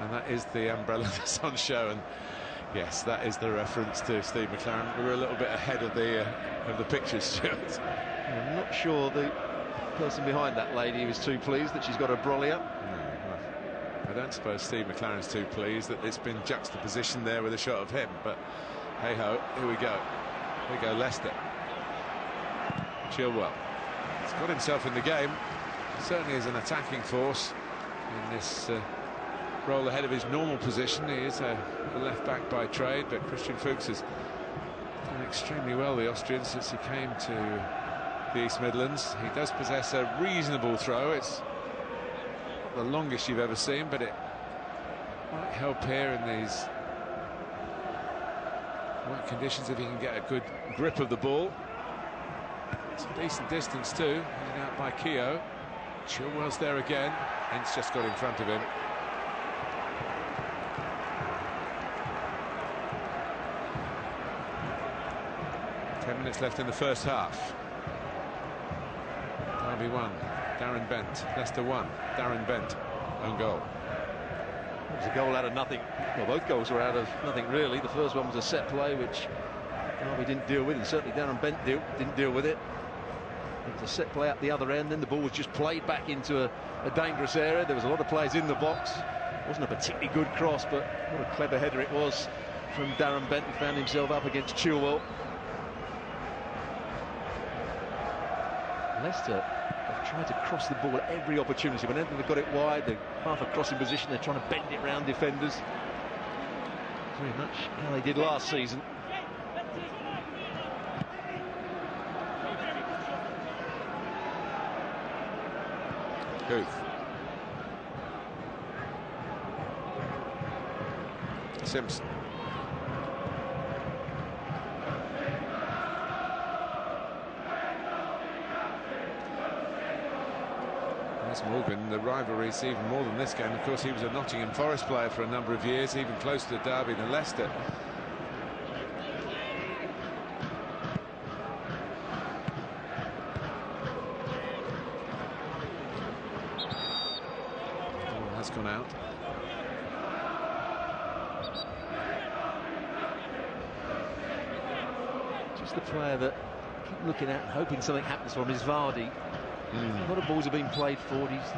And that is the umbrella that's on show, and yes, that is the reference to Steve McLaren. We were a little bit ahead of the pictures, Stuart. I'm not sure the person behind that lady was too pleased that she's got a brolly up. No, I don't suppose Steve McLaren's too pleased that it's been juxtapositioned there with a shot of him, but hey-ho, here we go. Here we go, Leicester. Chilwell. He's got himself in the game, certainly as an attacking force in this role ahead of his normal position. He is a left-back by trade, but Christian Fuchs has done extremely well, the Austrian, since he came to the East Midlands. He does possess a reasonable throw. It's not the longest you've ever seen, but it might help here in these wet conditions if he can get a good grip of the ball. It's a decent distance too, headed out by Keogh. Chilwell's there again, Hence just got in front of him. Minutes left in the first half. Derby 1, Darren Bent. Leicester 1, Darren Bent. Own goal. It was a goal out of nothing. Well, both goals were out of nothing, really. The first one was a set play, which Derby didn't deal with, and certainly Darren Bent didn't deal with it. It was a set play at the other end, then the ball was just played back into a dangerous area. There was a lot of players in the box. It wasn't a particularly good cross, but what a clever header it was from Darren Bent, who found himself up against Chilwell. Leicester have tried to cross the ball at every opportunity. Whenever they've got it wide, they're half a crossing position, they're trying to bend it round defenders. Very much how they did last season. Huth. Simpson. There's Morgan. The rivalry is even more than this game. Of course, he was a Nottingham Forest player for a number of years, even closer to Derby than Leicester. Oh, that's gone out. Just the player that I keep looking at and hoping something happens for him is Vardy. A lot of balls have been played forward. He's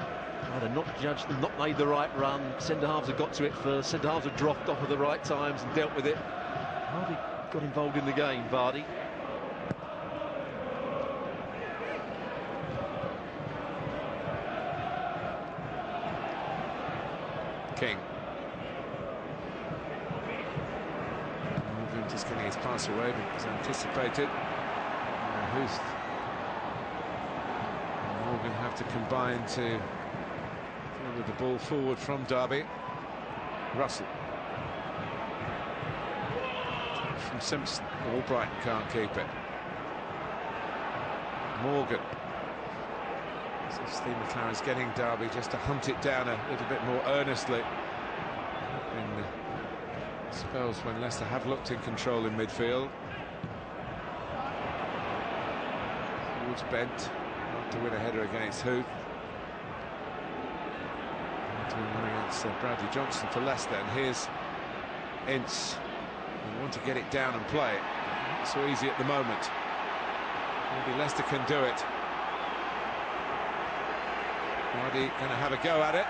either not judged them, not made the right run. Centre-halves have got to it first. Centre-halves have dropped off at the right times and dealt with it. Hardly got involved in the game, Vardy. King. Morgan just getting his pass away, but it was anticipated. Huth. Morgan have to combine to deliver the ball forward from Derby. Russell. From Simpson. Albrighton can't keep it. Morgan. So Steve McLaren's getting Derby just to hunt it down a little bit more earnestly. In spells when Leicester have looked in control in midfield. Towards Bent. To win a header against Huth. Doing one against Bradley Johnson for Leicester, and here's Ince. They want to get it down and play it. Not so easy at the moment. Maybe Leicester can do it. Vardy going to have a go at it.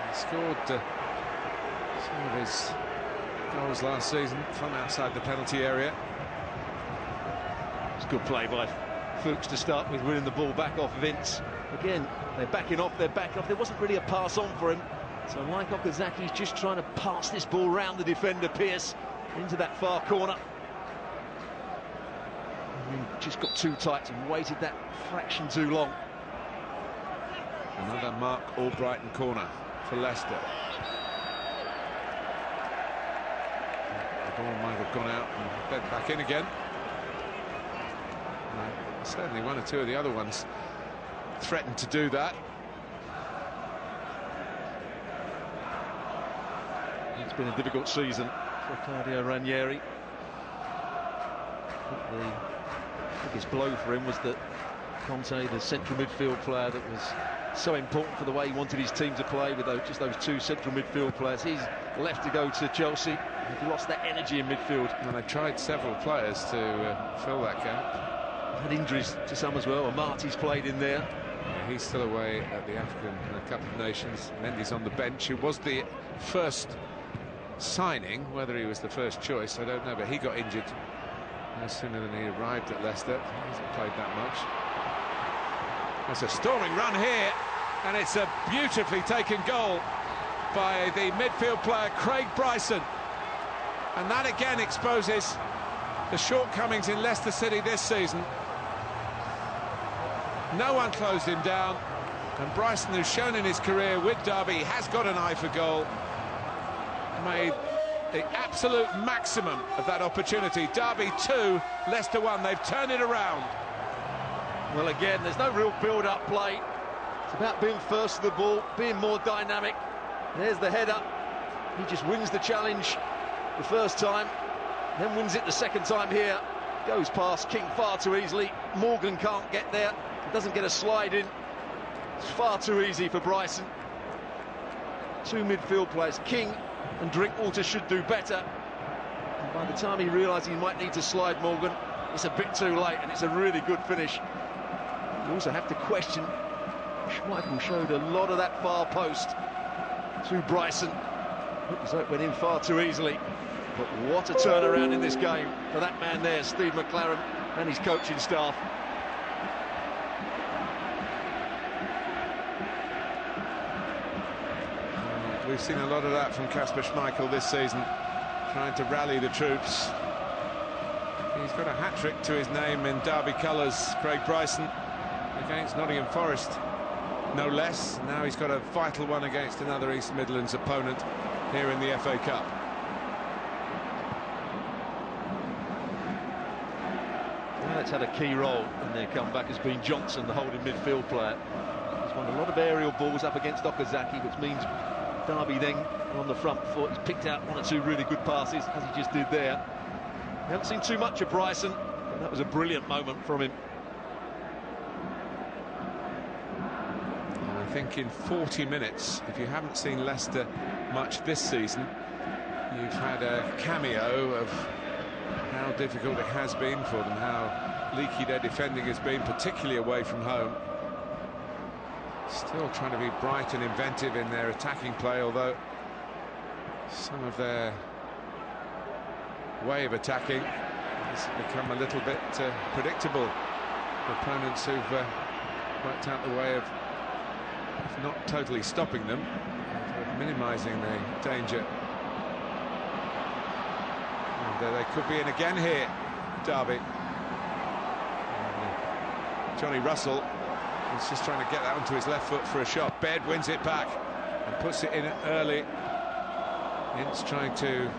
He scored some of his goals last season from outside the penalty area. It's good play by Fuchs to start with, winning the ball back off Vince. Again, they're backing off, There wasn't really a pass on for him. So like Okazaki's just trying to pass this ball round the defender, Pearce, into that far corner. And just got too tight and waited that fraction too long. Another Mark Albrighton corner for Leicester. The ball might have gone out and bent back in again. Certainly one or two of the other ones threatened to do that. It's been a difficult season for Claudio Ranieri. The biggest blow for him was that Conte, the central midfield player that was so important for the way he wanted his team to play, with just those two central midfield players, he's left to go to Chelsea. He lost that energy in midfield. And they tried several players to fill that gap. Had injuries to some as well. Amati's played in there. Yeah, he's still away at the African Cup of Nations. Mendy's on the bench, who was the first signing. Whether he was the first choice, I don't know, but he got injured no sooner than he arrived at Leicester. He hasn't played that much. There's a storming run here, and it's a beautifully taken goal by the midfield player Craig Bryson. And that again exposes the shortcomings in Leicester City this season. No one closed him down, and Bryson, who's shown in his career with Derby, has got an eye for goal. Made the absolute maximum of that opportunity. Derby 2, Leicester 1. They've turned it around. Well, again, there's no real build-up play. It's about being first to the ball, being more dynamic. There's the header. He just wins the challenge the first time, then wins it the second time here. Goes past King far too easily. Morgan can't get there. Doesn't get a slide in. It's far too easy for Bryson. Two midfield players, King and Drinkwater, should do better. And by the time he realised he might need to slide Morgan, it's a bit too late, and it's a really good finish. You also have to question, Schmeichel showed a lot of that far post to Bryson. So it went in far too easily. But what a turnaround in this game for that man there, Steve McLaren, and his coaching staff. We've seen a lot of that from Kasper Schmeichel this season, trying to rally the troops. He's got a hat-trick to his name in Derby colours, Craig Bryson, against Nottingham Forest no less. Now he's got a vital one against another East Midlands opponent here in the FA Cup. That's had a key role in their comeback has been Johnson, the holding midfield player. He's won a lot of aerial balls up against Okazaki, which means Derby then on the front foot. He's picked out one or two really good passes, as he just did there. We haven't seen too much of Bryson, but that was a brilliant moment from him. I think in 40 minutes, if you haven't seen Leicester much this season, you've had a cameo of how difficult it has been for them, how leaky their defending has been, particularly away from home. Still trying to be bright and inventive in their attacking play, although some of their way of attacking has become a little bit predictable. The opponents who've worked out the way of not totally stopping them, minimising the danger. And they could be in again here, Derby. Johnny Russell is just trying to get that onto his left foot for a shot. Baird wins it back and puts it in early. Ince trying to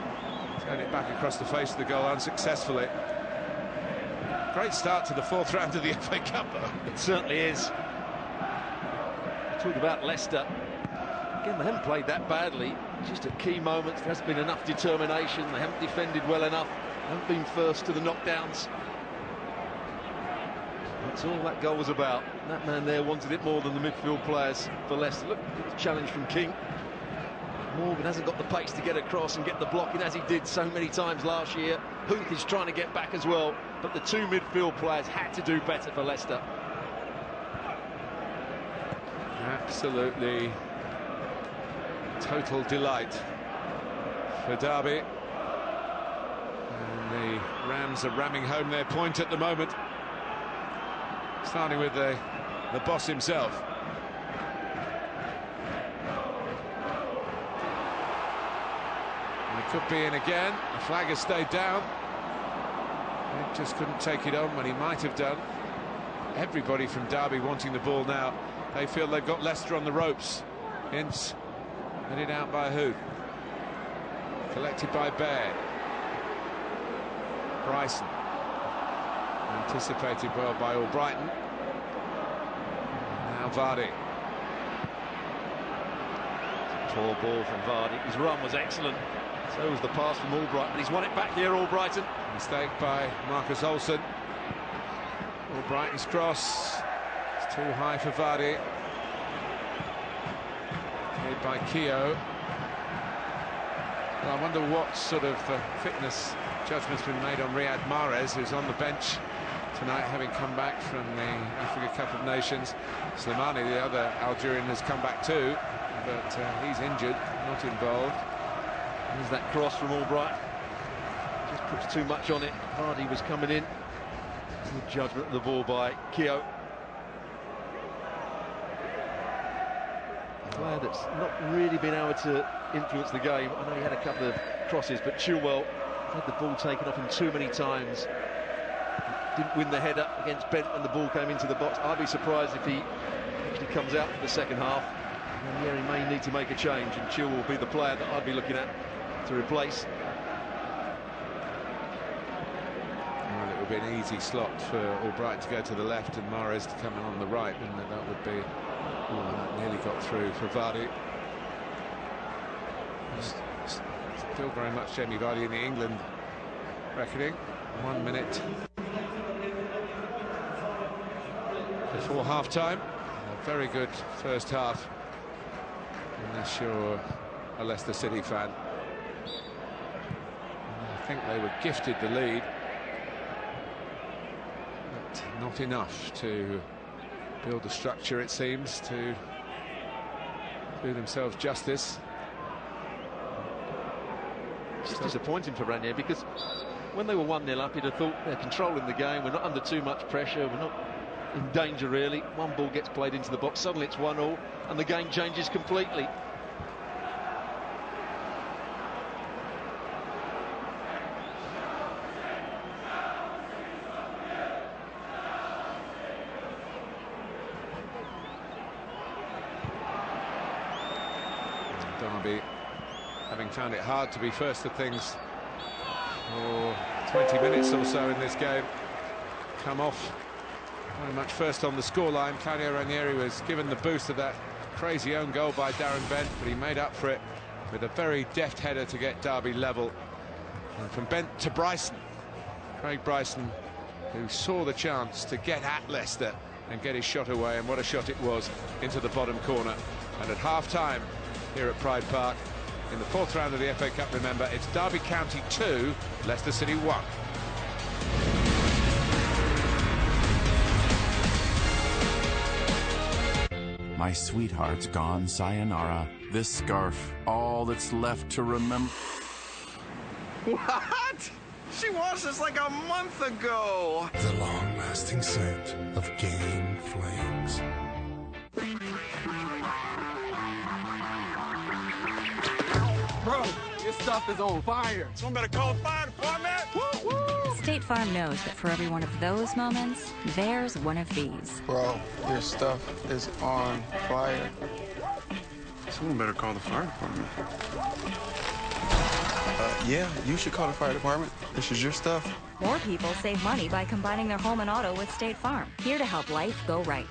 turn it back across the face of the goal unsuccessfully. Great start to the fourth round of the FA Cup, though. It certainly is. Talk about Leicester. Again, they haven't played that badly. Just at key moments, there hasn't been enough determination. They haven't defended well enough. They haven't been first to the knockdowns. That's all that goal was about. That man there wanted it more than the midfield players for Leicester. Look at the challenge from King. Morgan hasn't got the pace to get across and get the blocking as he did so many times last year. Huth is trying to get back as well, but the two midfield players had to do better for Leicester. Absolutely total delight for Derby. And the Rams are ramming home their point at the moment. Starting with the boss himself. And it could be in again. The flag has stayed down. He just couldn't take it on when he might have done. Everybody from Derby wanting the ball now. They feel they've got Leicester on the ropes. Ince headed out by Huth. Collected by Baird. Bryson. Anticipated well by Albrighton. Now Vardy. Tall ball from Vardy. His run was excellent. So was the pass from Albrighton. He's won it back here, Albrighton. Mistake by Marcus Olsen. Albrighton's cross. It's too high for Vardy. Made by Keogh. Well, I wonder what sort of fitness judgment's been made on Riyad Mahrez, who's on the bench tonight, having come back from the Africa Cup of Nations. Slimani, the other Algerian, has come back too, but he's injured, not involved. There's that cross from Albright. Just puts too much on it. Vardy was coming in. Good judgment of the ball by Keogh. A player that's not really been able to influence the game. I know he had a couple of crosses, but Chilwell had the ball taken off him too many times. Didn't win the header against Bent when the ball came into the box. I'd be surprised if he actually comes out for the second half. And yeah, he may need to make a change, and Chilwell will be the player that I'd be looking at to replace. Well, it would be an easy slot for Albright to go to the left and Mahrez to come in on the right, and that would be... Oh, that nearly got through for Vardy. Still very much Jamie Vardy in the England reckoning. 1 minute before half-time. A very good first half, unless you're a Leicester City fan. I think they were gifted the lead, but not enough to build a structure, it seems, to do themselves justice. It's just disappointing for Ranier, because when they were 1-0 up, you'd have thought they're controlling the game, we're not under too much pressure, we're not in danger really. One ball gets played into the box, suddenly it's 1-1 and the game changes completely. Derby, having found it hard to be first to things for 20 minutes or so in this game, come off very much first on the scoreline. Claudio Ranieri was given the boost of that crazy own goal by Darren Bent, but he made up for it with a very deft header to get Derby level. And from Bent to Bryson, Craig Bryson, who saw the chance to get at Leicester and get his shot away, and what a shot it was into the bottom corner. And at half-time here at Pride Park, in the 4th round of the FA Cup, remember, it's Derby County 2, Leicester City 1. My sweetheart's gone, sayonara. This scarf, all that's left to remember. What? She washed this like a month ago. The long-lasting scent of game flames. Bro, your stuff is on fire. Someone better call the fire department. Woo-woo! State Farm knows that for every one of those moments, there's one of these. Bro, your stuff is on fire. Someone better call the fire department. Yeah, you should call the fire department. This is your stuff. More people save money by combining their home and auto with State Farm. Here to help life go right.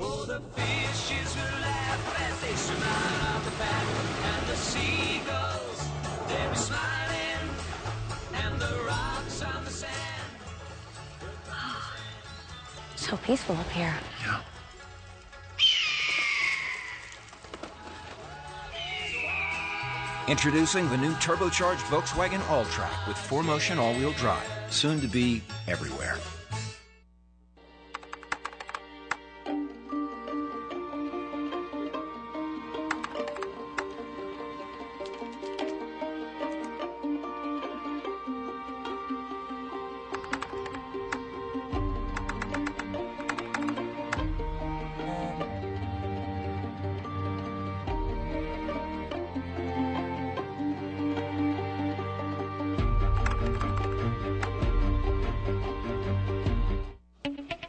Oh, the fishes will laugh as they swim out of the pack, and the seagulls, they'll be smiling, and the rocks on the sand. So peaceful up here. Yeah. Introducing the new turbocharged Volkswagen Alltrack with 4Motion all-wheel drive, soon to be everywhere.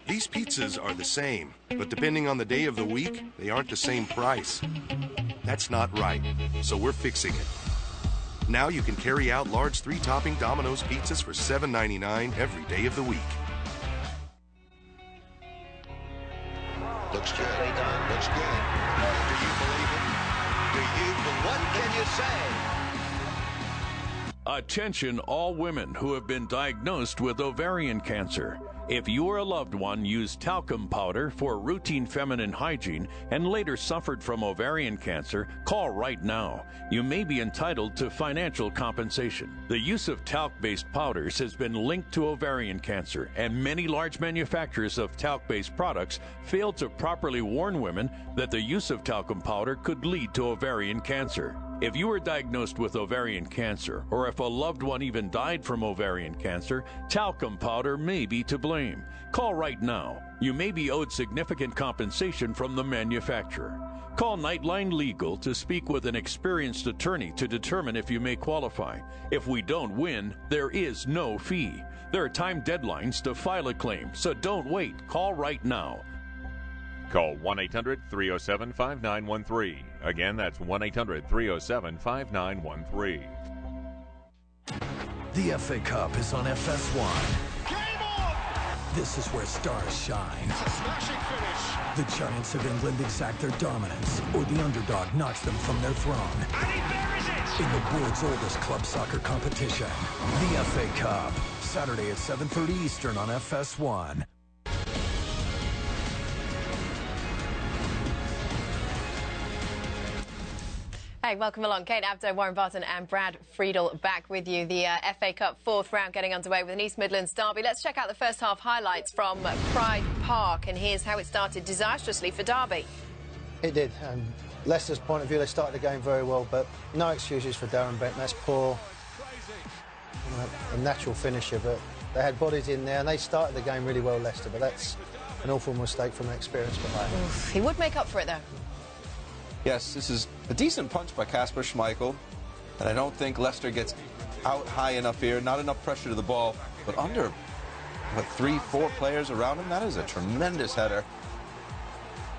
These pizzas are the same, but depending on the day of the week, they aren't the same price. That's not right, so we're fixing it. Now you can carry out large 3-topping Domino's pizzas for $7.99 every day of the week. Looks good. Looks good. Do you believe it? What can you say? Attention all women who have been diagnosed with ovarian cancer. If you or a loved one used talcum powder for routine feminine hygiene and later suffered from ovarian cancer, call right now. You may be entitled to financial compensation. The use of talc-based powders has been linked to ovarian cancer, and many large manufacturers of talc-based products fail to properly warn women that the use of talcum powder could lead to ovarian cancer. If you were diagnosed with ovarian cancer, or if a loved one even died from ovarian cancer, talcum powder may be to blame. Call right now. You may be owed significant compensation from the manufacturer. Call Nightline Legal to speak with an experienced attorney to determine if you may qualify. If we don't win, there is no fee. There are time deadlines to file a claim, so don't wait. Call right now. Call 1-800-307-5913. Again, that's 1-800-307-5913. The FA Cup is on FS1. This is where stars shine. It's a smashing finish. The Giants of England exact their dominance, or the underdog knocks them from their throne. And he buries it! In the world's oldest club soccer competition, the FA Cup. Saturday at 7:30 Eastern on FS1. Hey, welcome along. Kate Abdo, Warren Barton and Brad Friedel back with you. The FA Cup 4th round getting underway with an East Midlands derby. Let's check out the first half highlights from Pride Park, and here's how it started disastrously for Derby. It did. Leicester's point of view, they started the game very well, but no excuses for Darren Bent. That's poor. A natural finisher, but they had bodies in there, and they started the game really well, Leicester, but that's an awful mistake from an experienced player. He would make up for it, though. Yes, this is a decent punch by Kasper Schmeichel, and I don't think Leicester gets out high enough here, not enough pressure to the ball, but under, 3-4 players around him, that is a tremendous header.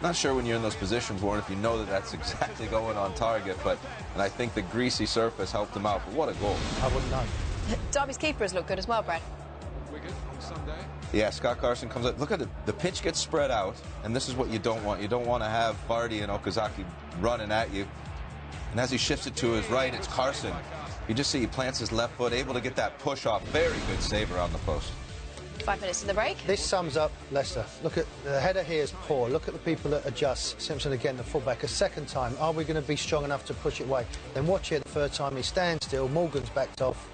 Not sure when you're in those positions, Warren, if you know that that's exactly going on target, and I think the greasy surface helped him out. But what a goal. I wouldn't know. Derby's keepers look good as well, Brad. Wigan on Sunday. Yeah, Scott Carson comes up. Look at it. The pitch gets spread out, and this is what you don't want. You don't want to have Vardy and Okazaki running at you. And as he shifts it to his right, it's Carson. You just see he plants his left foot, able to get that push off. Very good save around the post. 5 minutes to the break. This sums up Leicester. Look at the header here is poor. Look at the people that adjust. Simpson again, the fullback. A second time, are we going to be strong enough to push it away? Then watch here the third time, he stands still. Morgan's backed off.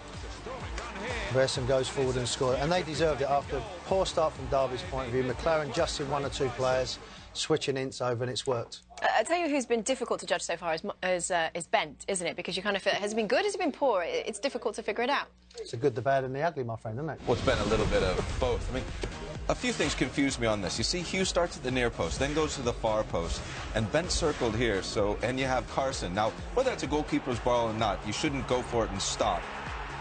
Verson goes forward and scores. And they deserved it after a poor start from Derby's point of view. McLaren just in 1 or 2 players, switching Ince over, and it's worked. I tell you who's been difficult to judge so far is Bent, isn't it? Because you kind of feel, has it been good, has it been poor? It's difficult to figure it out. It's the good, the bad and the ugly, my friend, isn't it? Well, it's been a little bit of both. I mean, a few things confuse me on this. You see, Hughes starts at the near post, then goes to the far post, and Bent circled here, and you have Carson. Now, whether it's a goalkeeper's ball or not, you shouldn't go for it and stop.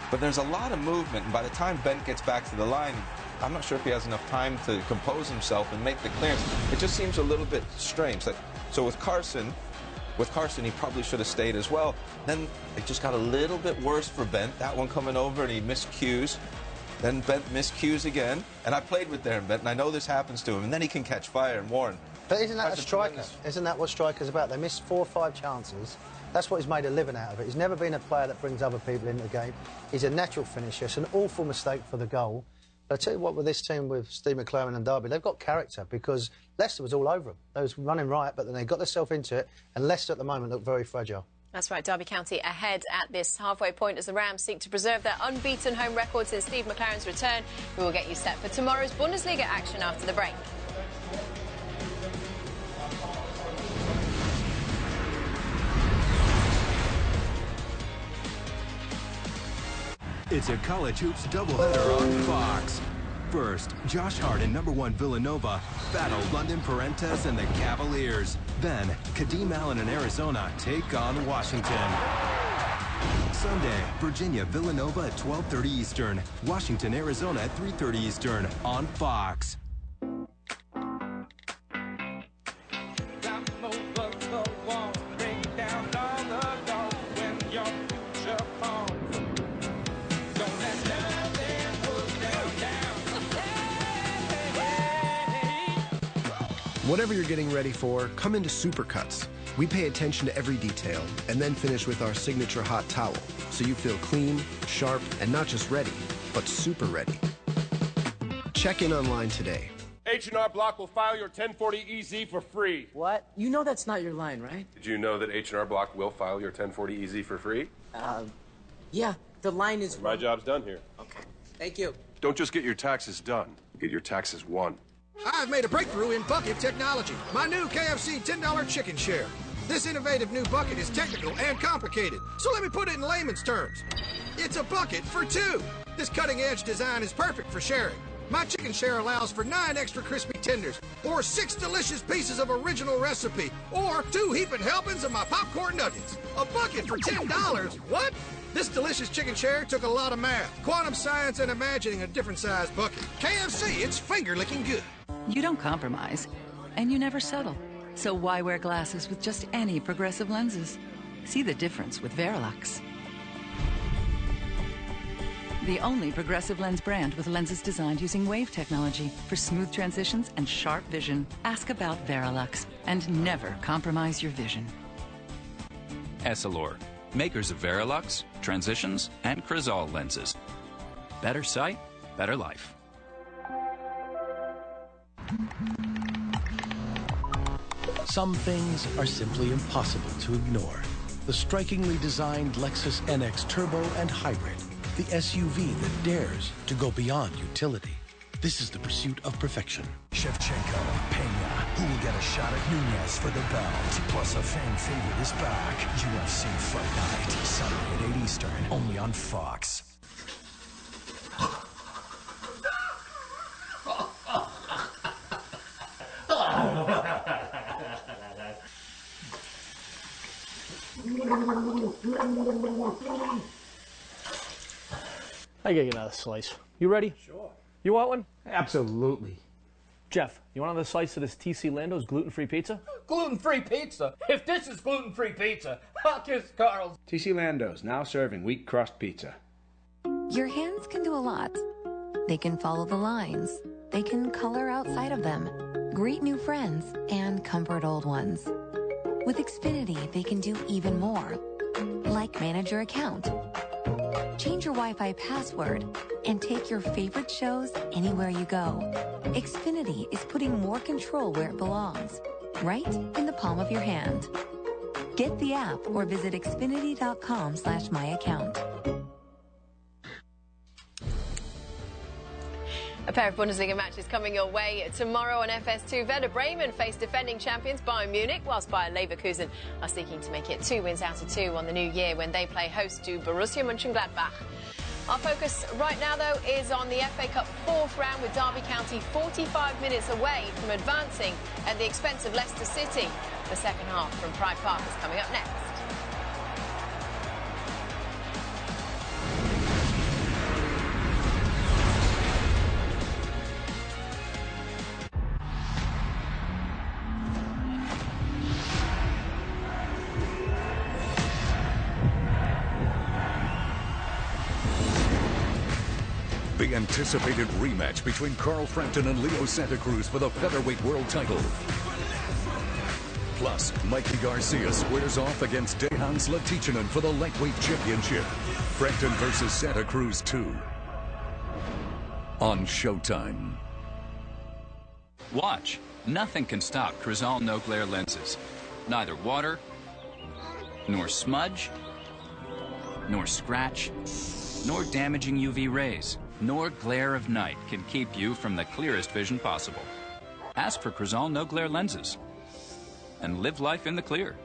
But there's a lot of movement, and by the time Bent gets back to the line, I'm not sure if he has enough time to compose himself and make the clearance. It just seems a little bit strange. So with Carson, he probably should have stayed as well. Then it just got a little bit worse for Bent. That one coming over, and he missed cues. Then Bent missed cues again. And I played with Darren Bent, and I know this happens to him. And then he can catch fire and Warren. But isn't that a striker? Isn't that what strikers about? They miss 4 or 5 chances. That's what he's made a living out of it. He's never been a player that brings other people into the game. He's a natural finisher. It's an awful mistake for the goal. But I tell you what, with this team, with Steve McLaren and Derby, they've got character because Leicester was all over them. They was running right, but then they got themselves into it, and Leicester at the moment look very fragile. That's right, Derby County ahead at this halfway point as the Rams seek to preserve their unbeaten home record since Steve McLaren's return. We will get you set for tomorrow's Bundesliga action after the break. It's a college hoops doubleheader on Fox. First, Josh Hart and #1 Villanova battle London Parentes and the Cavaliers. Then, Kadeem Allen and Arizona take on Washington. Sunday, Virginia Villanova at 12:30 Eastern. Washington, Arizona at 3:30 Eastern on Fox. Whatever you're getting ready for, come into Supercuts. We pay attention to every detail and then finish with our signature hot towel, so you feel clean, sharp, and not just ready, but super ready. Check in online today. H&R Block will file your 1040EZ for free. What? You know that's not your line, right? Did you know that H&R Block will file your 1040EZ for free? Yeah, the line is... My job's done here. Okay. Thank you. Don't just get your taxes done. Get your taxes won. I've made a breakthrough in bucket technology. My new KFC $10 chicken share. This innovative new bucket is technical and complicated, so let me put it in layman's terms. It's a bucket for 2. This cutting-edge design is perfect for sharing. My chicken share allows for 9 extra crispy tenders, or 6 delicious pieces of original recipe, or 2 heaping helpings of my popcorn nuggets. A bucket for $10? What? This delicious chicken share took a lot of math, quantum science, and imagining a different size bucket. KFC, it's finger-licking good. You don't compromise, and you never settle. So why wear glasses with just any progressive lenses? See the difference with Verilux. The only progressive lens brand with lenses designed using wave technology for smooth transitions and sharp vision. Ask about Verilux and never compromise your vision. Essilor, makers of Verilux, Transitions, and Crizal lenses. Better sight, better life. Some things are simply impossible to ignore. The strikingly designed Lexus NX Turbo and Hybrid, the SUV that dares to go beyond utility. This is the pursuit of perfection. Shevchenko, Pena, who will get a shot at Nunez for the belt? Plus a fan favorite is back. UFC Fight Night, Saturday at 8 Eastern, only on Fox. I gotta get another slice. You ready? Sure. You want one? Absolutely. Jeff, you want another slice of this TC Lando's gluten-free pizza? Gluten-free pizza? If this is gluten-free pizza, I'll kiss Carl's. TC Lando's, now serving wheat crust pizza. Your hands can do a lot. They can follow the lines. They can color outside of them, greet new friends, and comfort old ones. With Xfinity, they can do even more, like manage your account, change your Wi-Fi password, and take your favorite shows anywhere you go. Xfinity is putting more control where it belongs, right in the palm of your hand. Get the app or visit xfinity.com/myaccount. A pair of Bundesliga matches coming your way tomorrow on FS2. Werder Bremen face defending champions Bayern Munich, whilst Bayer Leverkusen are seeking to make it 2 wins out of 2 on the new year when they play host to Borussia Mönchengladbach. Our focus right now, though, is on the FA Cup 4th round, with Derby County 45 minutes away from advancing at the expense of Leicester City. The second half from Pride Park is coming up next. The anticipated rematch between Carl Frampton and Leo Santa Cruz for the featherweight world title. Plus, Mikey Garcia squares off against Dejan Slatichinen for the lightweight championship. Frampton versus Santa Cruz 2 on Showtime. Watch. Nothing can stop Crizal no glare lenses. Neither water, nor smudge, nor scratch, nor damaging UV rays, nor glare of night can keep you from the clearest vision possible. Ask for Crizal no glare lenses and live life in the clear.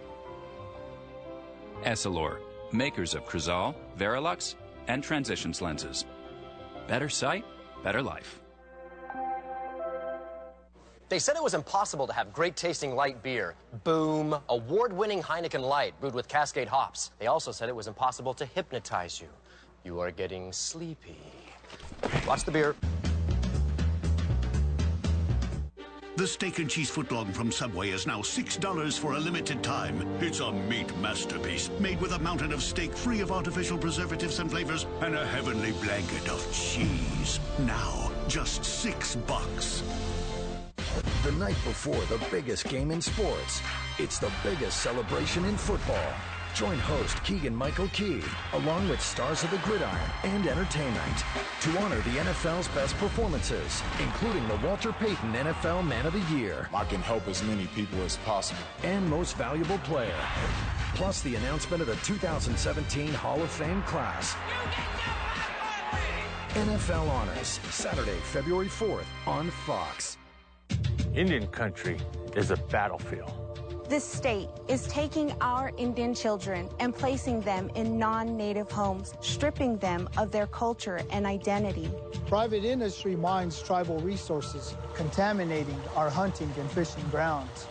Essilor, makers of Crizal, Verilux, and Transitions lenses. Better sight, better life. They said it was impossible to have great-tasting light beer. Boom. Award-winning Heineken Light brewed with Cascade hops. They also said it was impossible to hypnotize you. You are getting sleepy. Watch the beer. The steak and cheese footlong from Subway is now $6 for a limited time. It's a meat masterpiece, made with a mountain of steak free of artificial preservatives and flavors and a heavenly blanket of cheese. Now, just $6. The night before the biggest game in sports, it's the biggest celebration in football. Join host Keegan-Michael Key, along with stars of the gridiron and entertainment, to honor the NFL's best performances, including the Walter Payton NFL Man of the Year. I can help as many people as possible. And Most Valuable Player. Plus the announcement of the 2017 Hall of Fame class. NFL Honors, Saturday, February 4th on Fox. Indian country is a battlefield. This state is taking our Indian children and placing them in non-native homes, stripping them of their culture and identity. Private industry mines tribal resources, contaminating our hunting and fishing grounds.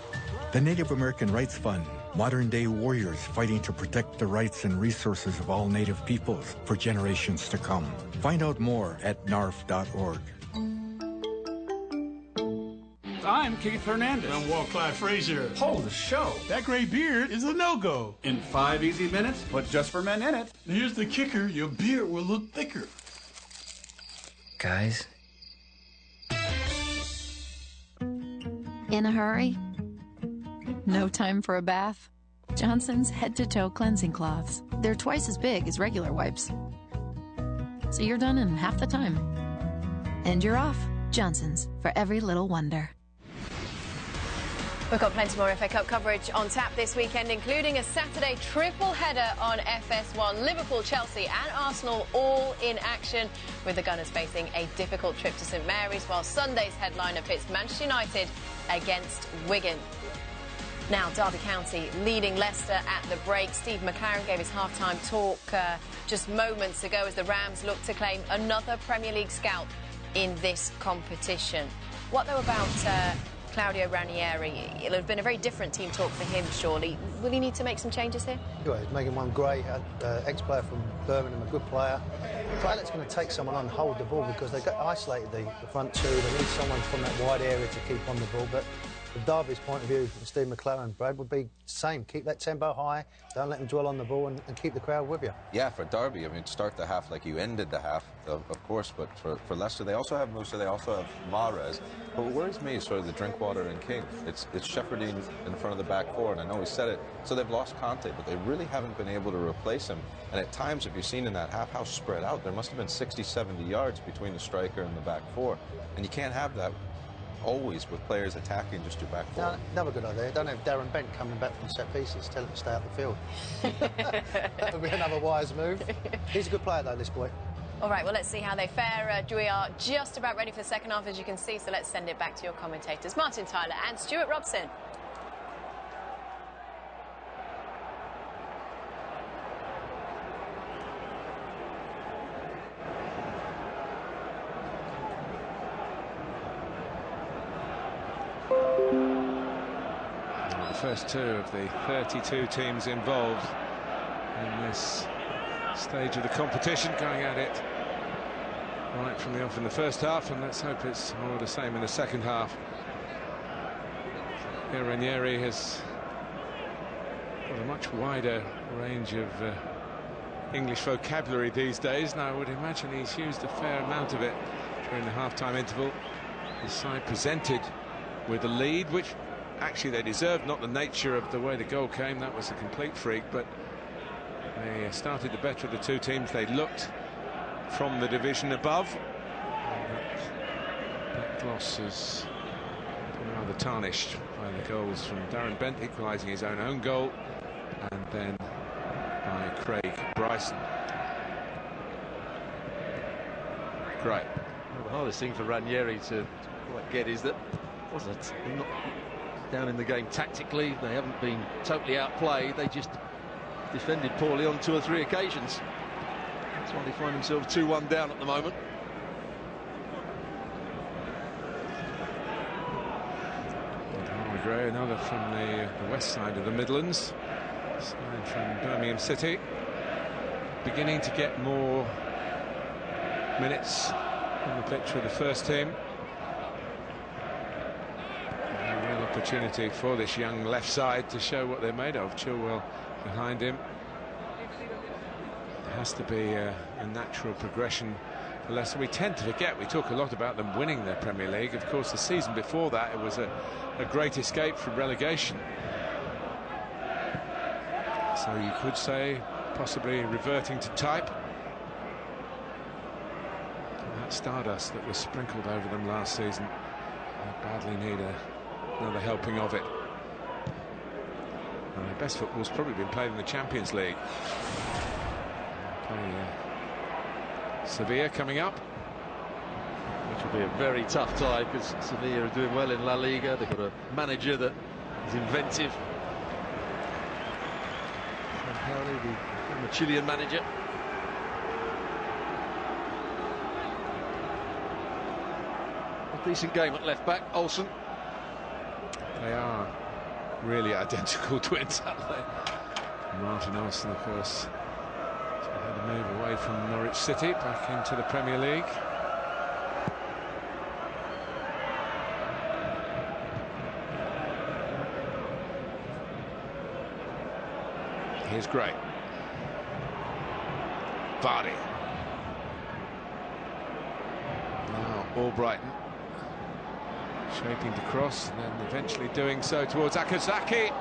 The Native American Rights Fund, modern-day warriors fighting to protect the rights and resources of all Native peoples for generations to come. Find out more at narf.org. I'm Keith Hernandez. I'm Walt Clyde Frazier. Hold the show. That gray beard is a no-go. In 5 easy minutes, put just for men in it. Here's the kicker, your beard will look thicker. Guys? In a hurry? No time for a bath? Johnson's head-to-toe cleansing cloths. They're twice as big as regular wipes. So you're done in half the time. And you're off. Johnson's, for every little wonder. We've got plenty more FA Cup coverage on tap this weekend, including a Saturday triple header on FS1. Liverpool, Chelsea and Arsenal all in action, with the Gunners facing a difficult trip to St Mary's, while Sunday's headliner pits Manchester United against Wigan. Now, Derby County leading Leicester at the break. Steve McLaren gave his half-time talk just moments ago as the Rams look to claim another Premier League scalp in this competition. What, though, about Claudio Ranieri, it'll have been a very different team talk for him, surely. Will he need to make some changes here? Yeah, he's making one great, ex-player from Birmingham, a good player. Violet's going to take someone on, hold the ball, because they got isolated the front two. They need someone from that wide area to keep on the ball. But from Derby's point of view, Steve McClaren, Brad, would be the same. Keep that tempo high, don't let them dwell on the ball, and keep the crowd with you. Yeah, for Derby, I mean, start the half like you ended the half, of course, but for Leicester, they also have Musa, they also have Mahrez. But what worries me is sort of the Drinkwater and King. It's Shepardine in front of the back four, and I know we said it, so they've lost Conte, but they really haven't been able to replace him. And at times, if you've seen in that half how spread out, there must have been 60, 70 yards between the striker and the back four. And you can't have that always with players attacking just your back four. No, another good idea. Don't have Darren Bent coming back from set pieces. Tell him to stay out the field. That would be another wise move. He's a good player, though, this boy. All right, well, let's see how they fare. We are just about ready for the second half, as you can see, so let's send it back to your commentators, Martin Tyler and Stuart Robson. The first two of the 32 teams involved in this stage of the competition, going at it right from the off in the first half, and let's hope it's more the same in the second half. Here Ranieri has got a much wider range of English vocabulary these days, and I would imagine he's used a fair amount of it during the half-time interval. His side presented with a lead, which actually they deserved, not the nature of the way the goal came. That was a complete freak, but they started the better of the two teams. They looked from the division above. That gloss has been rather tarnished by the goals from Darren Bent, equalising his own goal, and then by Craig Bryson. Great. Well, the hardest thing for Ranieri to quite get is that wasn't not down in the game tactically. They haven't been totally outplayed. They just defended poorly on 2 or 3 occasions. That's why they find themselves 2-1 down at the moment. Gray, another from the west side of the Midlands, side from Birmingham City, beginning to get more minutes on the pitch with the first team. A real opportunity for this young left side to show what they're made of. Chilwell behind him. It has to be a natural progression for Leicester. We tend to forget, we talk a lot about them winning their Premier League. Of course, the season before that, it was a great escape from relegation. So you could say possibly reverting to type. And that stardust that was sprinkled over them last season, they badly need another helping of it. And their best football's probably been played in the Champions League. Sevilla coming up, which will be a very tough tie, because Sevilla are doing well in La Liga. They've got a manager that is inventive. The Chilean manager. A decent game at left back, Olsen. They are really identical twins, aren't they? Martin Olsen, of course, had to move away from Norwich City back into the Premier League. Here's Gray. Vardy. Now Albrighton shaping to cross, and then eventually doing so towards Akazaki,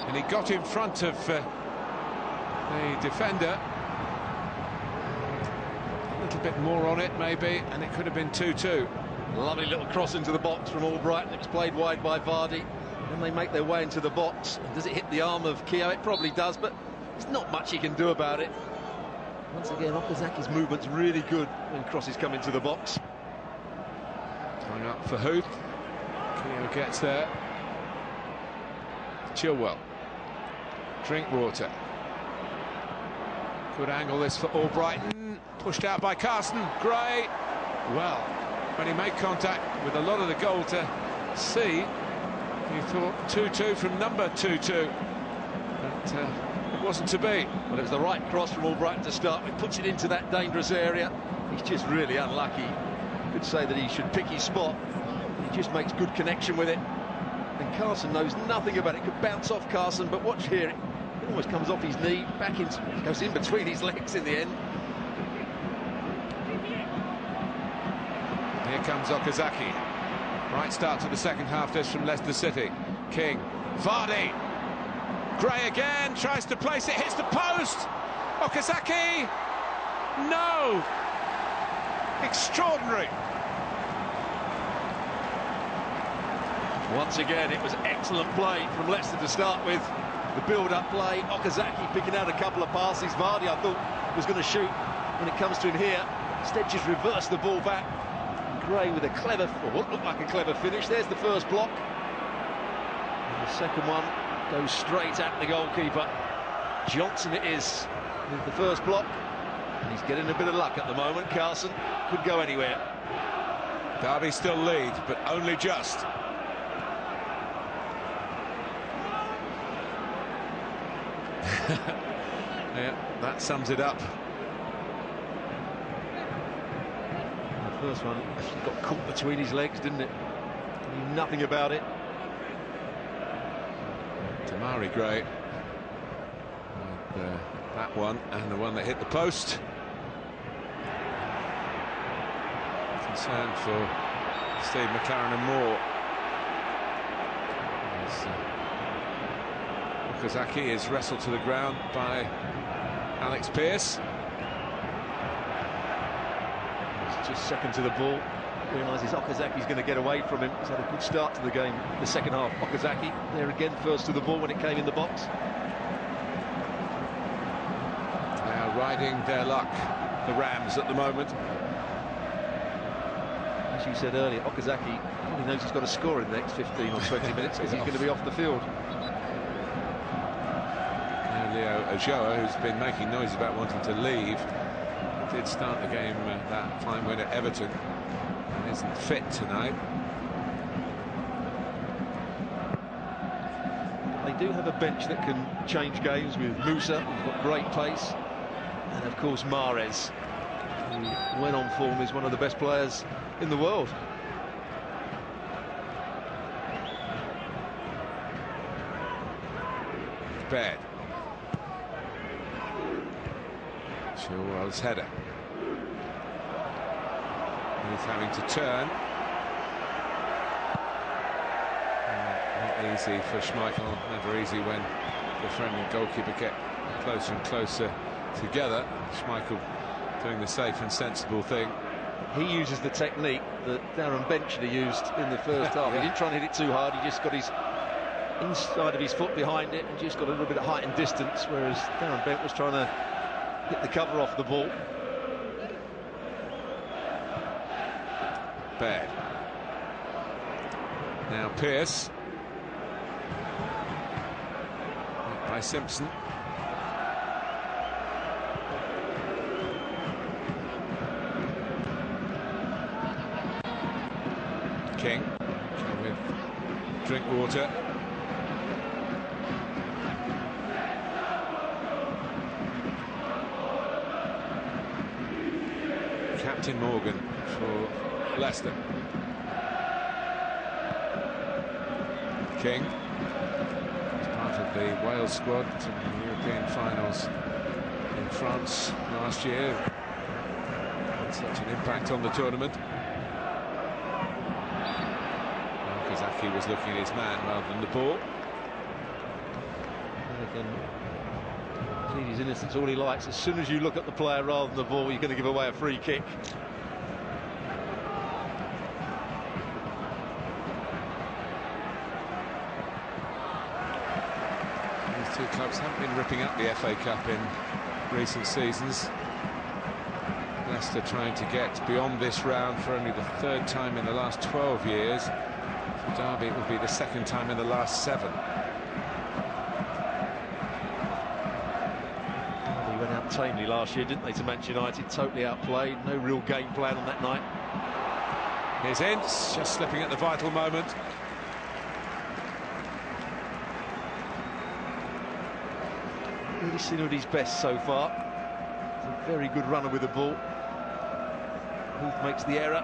and he got in front of the defender. A little bit more on it maybe, and it could have been 2-2. Lovely little cross into the box from Albrighton. It's played wide by Vardy. Then they make their way into the box. Does it hit the arm of Keogh? It probably does, but there's not much he can do about it. Once again, Okazaki's movement's really good when crosses come into the box. Hung up for who? Keogh gets there. Chilwell. Drinkwater. Good angle this for Albrighton. Pushed out by Carson. Gray. Well, when he made contact with a lot of the goal to see, You thought 2-2 from number 2-2, but it wasn't to be. Well, it was the right cross from Albrighton to start with, puts it into that dangerous area. He's just really unlucky. You could say that he should pick his spot. He just makes good connection with it. And Carson knows nothing about it. Could bounce off Carson, but watch here. It almost comes off his knee, back into, goes in between his legs in the end. Here comes Okazaki. Right start to the second half this from Leicester City. King, Vardy. Gray again, tries to place it, hits the post. Okazaki. No. Extraordinary. Once again, it was excellent play from Leicester to start with. The build-up play, Okazaki picking out a couple of passes. Vardy, I thought, was going to shoot when it comes to him here. Instead, just reversed the ball back. Gray with a clever, or what looked like a clever finish. There's the first block. And the second one goes straight at the goalkeeper. Johnson it is with the first block. And he's getting a bit of luck at the moment. Carson could go anywhere. Derby still lead, but only just. Yeah, that sums it up. The first one actually got caught between his legs, didn't it? He knew nothing about it. Tamari Gray. That one and the one that hit the post. Concern for Steve McLaren and Moore. Okazaki is wrestled to the ground by Alex Pearce. He's just second to the ball. Realises Okazaki's going to get away from him. He's had a good start to the game, the second half. Okazaki there again, first to the ball when it came in the box. They are riding their luck, the Rams, at the moment. As you said earlier, Okazaki probably knows he's got to score in the next 15 or 20 minutes because he's going to be off the field. Leo Ojoa, who's been making noise about wanting to leave, did start the game that fine win at Everton and isn't fit tonight. They do have a bench that can change games with Musa, who's got great pace, and of course Mahrez, who, when on form, is one of the best players in the world. Bad. Chilwell's header. He's having to turn. Not easy for Schmeichel, never easy when the friendly goalkeeper get closer and closer together. Schmeichel doing the safe and sensible thing. He uses the technique that Darren Benchley used in the first half. He didn't try and hit it too hard, he just got his inside of his foot behind it and just got a little bit of height and distance, whereas Darren Bent was trying to hit the cover off the ball. Bad. Now Pearce. By Simpson. King with Drinkwater. Captain Morgan for Leicester. King, as part of the Wales squad in the European finals in France last year. Had such an impact on the tournament. Okazaki was looking at his man rather than the ball. Plead his innocence all he likes. As soon as you look at the player rather than the ball, you're going to give away a free kick. These two clubs haven't been ripping up the FA Cup in recent seasons. Leicester trying to get beyond this round for only the third time in the last 12 years. For Derby, it will be the second time in the last 7. Tamely last year, didn't they, to Manchester United? Totally outplayed, no real game plan on that night. Here's Ince, just slipping at the vital moment. really seen at his best so far. He's a very good runner with the ball. Huth makes the error.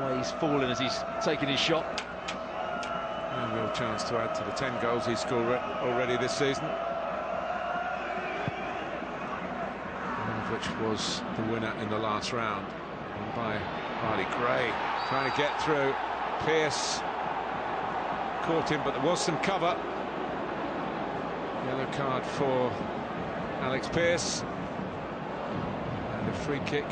Always falling as he's taking his shot. A real chance to add to the 10 goals he's scored already this season. One of which was the winner in the last round. Won by Hardy. Gray trying to get through. Pearce caught him, but there was some cover. Yellow card for Alex Pearce. And a free kick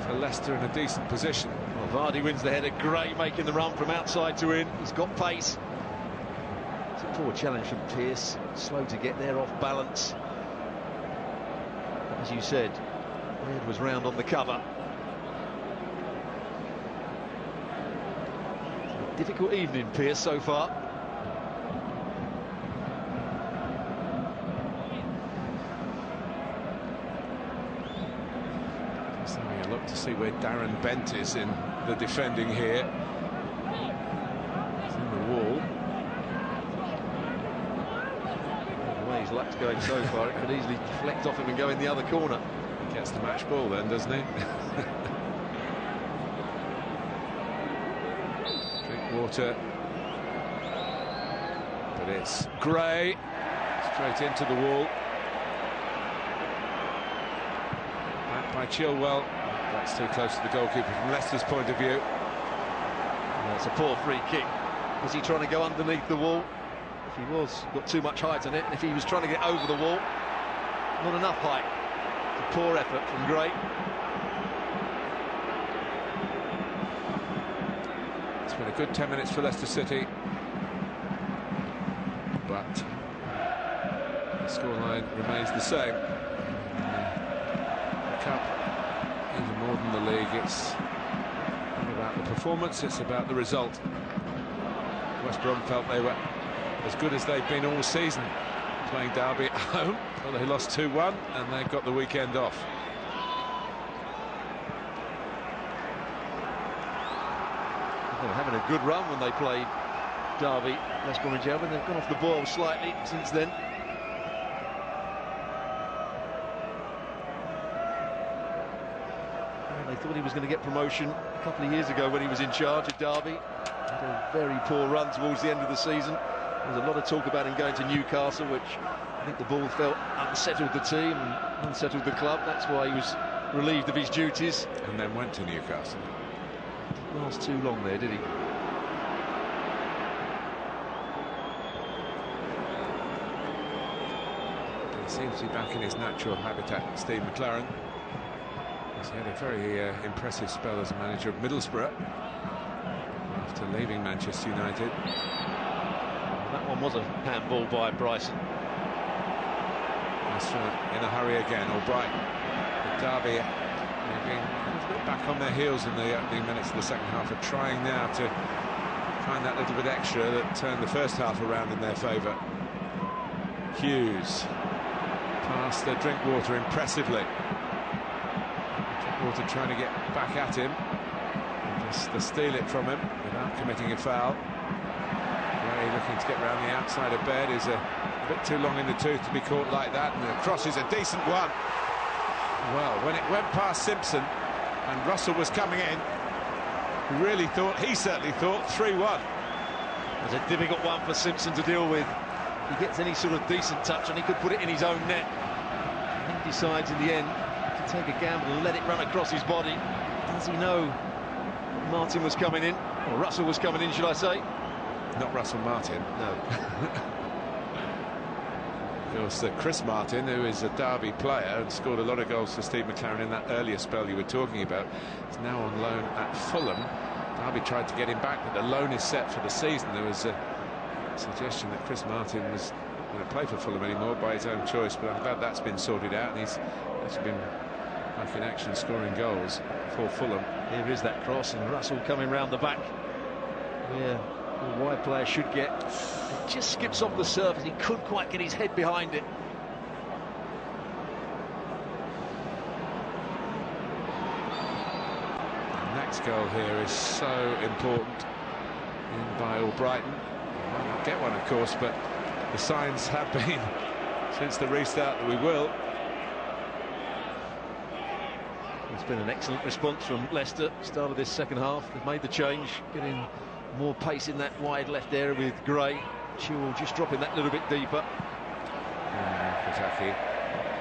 for Leicester in a decent position. Well, Vardy wins the header. Gray making the run from outside to in. He's got pace. It's a poor challenge from Pearce. Slow to get there, off balance. As you said, Red was round on the cover. Difficult evening, Pearce, so far. Just having a look to see where Darren Bent is in the defending here. He's in the wall. The way his luck's going so far, it could easily deflect off him and go in the other corner. He gets the match ball then, doesn't he? Water, but it's Gray straight into the wall. Back by Chilwell. That's too close to the goalkeeper from Leicester's point of view. Well, it's a poor free kick. Was he trying to go underneath the wall? If he was, got too much height on it. And if he was trying to get over the wall, not enough height. It's a poor effort from Gray. Been a good 10 minutes for Leicester City, but the scoreline remains the same. The Cup, even more than the league, it's not about the performance, it's about the result. West Brom felt they were as good as they've been all season playing Derby at home, but they lost 2-1 and they got the weekend off. They were having a good run when they played Derby, West Bromwich Albion. They've gone off the boil slightly since then. Well, they thought he was going to get promotion a couple of years ago when he was in charge of Derby. Had a very poor run towards the end of the season. There was a lot of talk about him going to Newcastle, which I think the ball felt unsettled the team and unsettled the club. That's why he was relieved of his duties. And then went to Newcastle. Didn't last too long there, did he? He seems to be back in his natural habitat, Steve McLaren. He's had a very impressive spell as manager of Middlesbrough after leaving Manchester United. That one was a handball by Bryson. In a hurry again, Albright. Derby being a little bit back on their heels in the opening minutes of the second half, are trying now to find that little bit extra that turned the first half around in their favour. Hughes past the Drinkwater impressively. Drinkwater trying to get back at him, just to steal it from him without committing a foul. Gray looking to get round the outside of bed, is a bit too long in the tooth to be caught like that, and the cross is a decent one. Well, when it went past Simpson and Russell was coming in, he certainly thought 3-1. It's a difficult one for Simpson to deal with. He gets any sort of decent touch and he could put it in his own net. And he decides in the end to take a gamble and let it run across his body. Does he know Martin was coming in, or Russell was coming in, should I say? Not Russell Martin. No. Of course, Chris Martin, who is a Derby player and scored a lot of goals for Steve McLaren in that earlier spell you were talking about, is now on loan at Fulham. Derby tried to get him back, but the loan is set for the season. There was a suggestion that Chris Martin was not going to play for Fulham anymore by his own choice, but I'm glad that's been sorted out, and he's actually been back in action scoring goals for Fulham. Here is that cross, and Russell coming round the back. Yeah. A wide player should get. It just skips off the surface. He couldn't quite get his head behind it. The next goal here is so important. In by Albrighton. He might not get one, of course, but the signs have been since the restart that we will. It's been an excellent response from Leicester. Start of this second half, they've made the change, getting more pace in that wide left area with Gray. Chilwell just dropping that little bit deeper. Okazaki,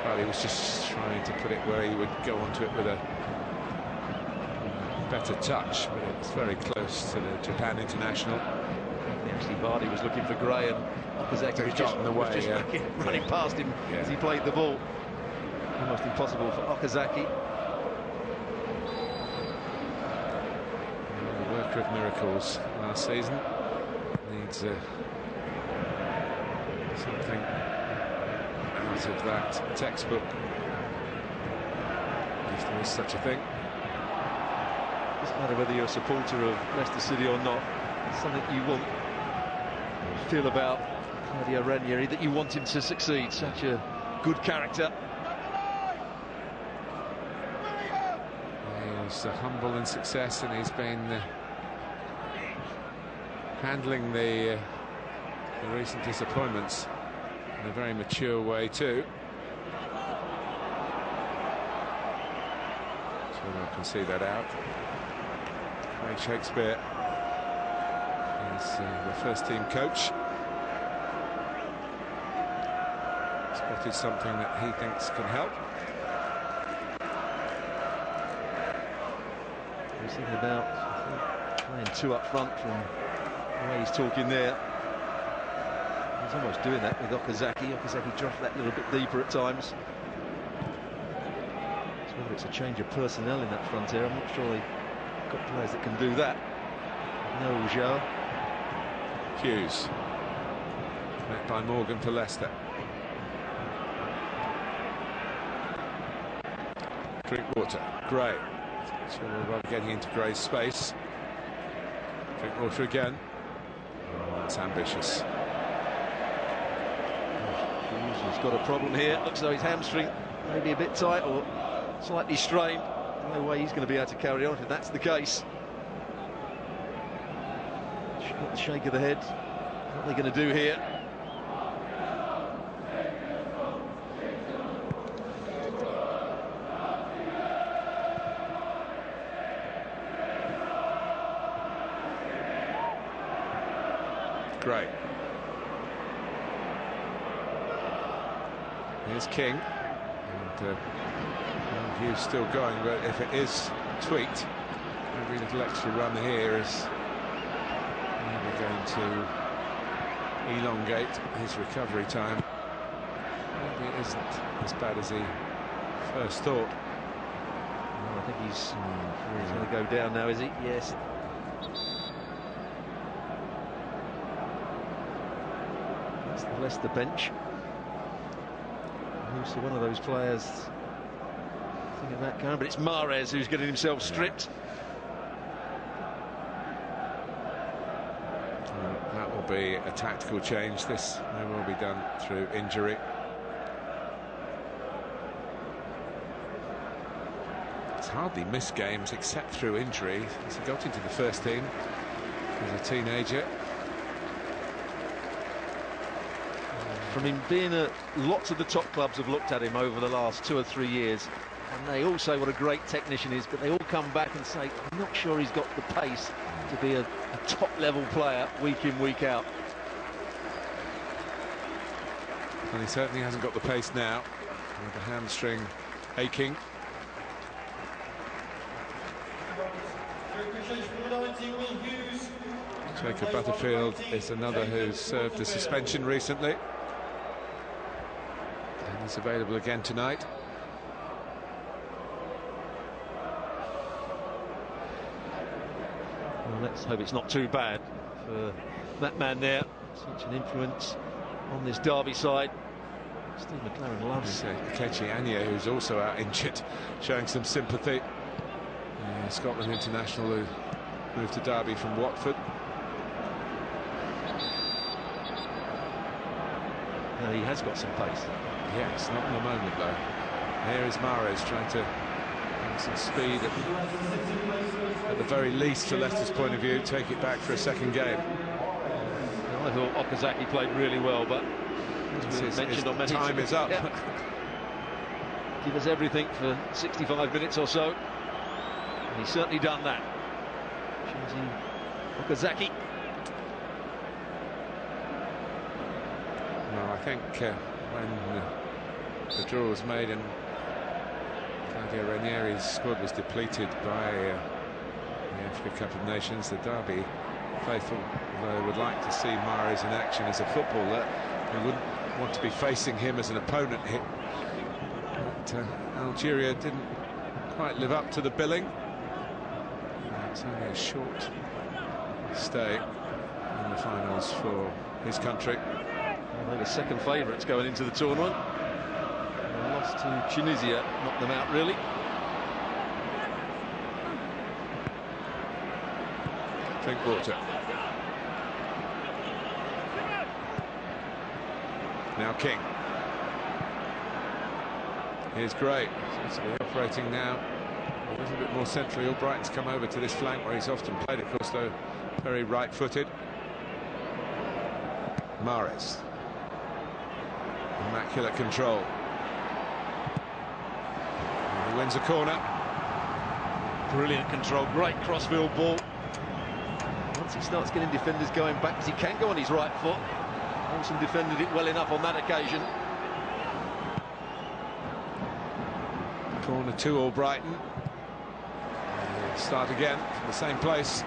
well, he was just trying to put it where he would go onto it with a better touch, but it's very close to the Japan international. Actually, Vardy was looking for Gray, and Okazaki was just, running past him as he played the ball. Almost impossible for Okazaki. The worker of miracles last season needs something out of that textbook, if there is such a thing. Doesn't matter whether you're a supporter of Leicester City or not, it's something you want, feel about Claudio Ranieri, that you want him to succeed. Such a good character. He was humble in success, and he's been handling the recent disappointments in a very mature way too. So I can see that out. Craig Shakespeare is the first team coach. Spotted something that he thinks can help. He's thinking about, I think, playing two up front from the way he's talking there. He's almost doing that with Okazaki. Okazaki dropped that little bit deeper at times. So whether it's a change of personnel in that front area, I'm not sure they've got players that can do that. No Ujao. Hughes met by Morgan for Leicester. Drinkwater, Gray. Chilwell getting into Gray's space. Drinkwater again. Oh, that's ambitious. Hughes has got a problem here. Looks as though his hamstring may be a bit tight or slightly strained. No way he's going to be able to carry on if that's the case. Got the shake of the head. What are they going to do here? Great. Here's King, and Hughes still going, but if it is tweaked, every little extra run here is maybe going to elongate his recovery time. Maybe it isn't as bad as he first thought. Well, I think he's going to go down now, is he? Yes. That's the Leicester bench. Who's one of those players thinking that kind, but it's Mahrez who's getting himself stripped. That will be a tactical change. This may well be done through injury. He's hardly missed games except through injury. He got into the first team as a teenager. From him being at lots of the top clubs have looked at him over the last 2 or 3 years, and they all say what a great technician he is, but they all come back and say, I'm not sure he's got the pace to be a top-level player week in, week out. And he certainly hasn't got the pace now, with the hamstring aching. Jacob Butterfield is another who's served a suspension recently. And he's available again tonight. Well, let's hope it's not too bad for that man there. Such an influence on this Derby side. Steve McLaren loves Kechi Anya, who's also out injured, showing some sympathy. Scotland international who moved to Derby from Watford. No, he has got some pace. Yes, not in the moment though. Here is Mahrez trying to bring some speed at the very least, from Leicester's point of view, take it back for a second game. I thought Okazaki played really well, but As we mentioned on many time is up. Yeah. Give us everything for 65 minutes or so. And he's certainly done that. Shinji Okazaki. Well, I think when the draw was made and Claudio Ranieri's squad was depleted by the Africa Cup of Nations, the Derby faithful, although they would like to see Mahrez in action as a footballer, they wouldn't want to be facing him as an opponent. But Algeria didn't quite live up to the billing. It's only a short stay in the finals for his country. Well, they were second favourites going into the tournament. They lost to Tunisia, knocked them out really. Drinkwater. Now King. Here's Gray. Seems to be operating now a little bit more centrally. Albrighton's come over to this flank where he's often played, of course, though very right-footed. Mahrez. Immaculate control. And he wins a corner. Brilliant control, great crossfield ball. Once he starts getting defenders going back, because he can go on his right foot. Olsen defended it well enough on that occasion. Corner to Albrighton. Start again from the same place.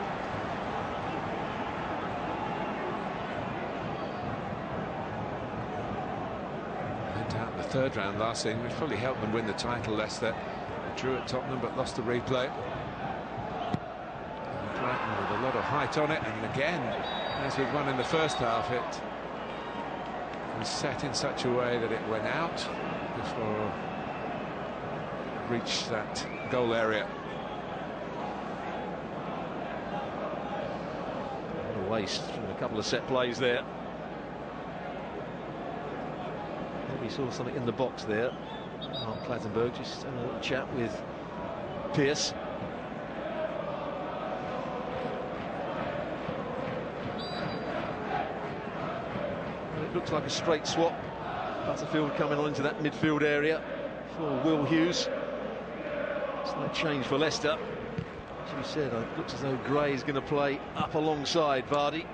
Went out in the third round last season, which probably helped them win the title. Leicester drew at Tottenham but lost the replay. Brighton with a lot of height on it, and again, as we've won in the first half, it was set in such a way that it went out before it reached that goal area. What a waste from a couple of set plays there. We saw something in the box there. Clattenburg just having a little chat with Pearce. It looks like a straight swap. Butterfield coming on into that midfield area for Will Hughes. Slight change for Leicester. As you said, it looks as though Gray is going to play up alongside Vardy.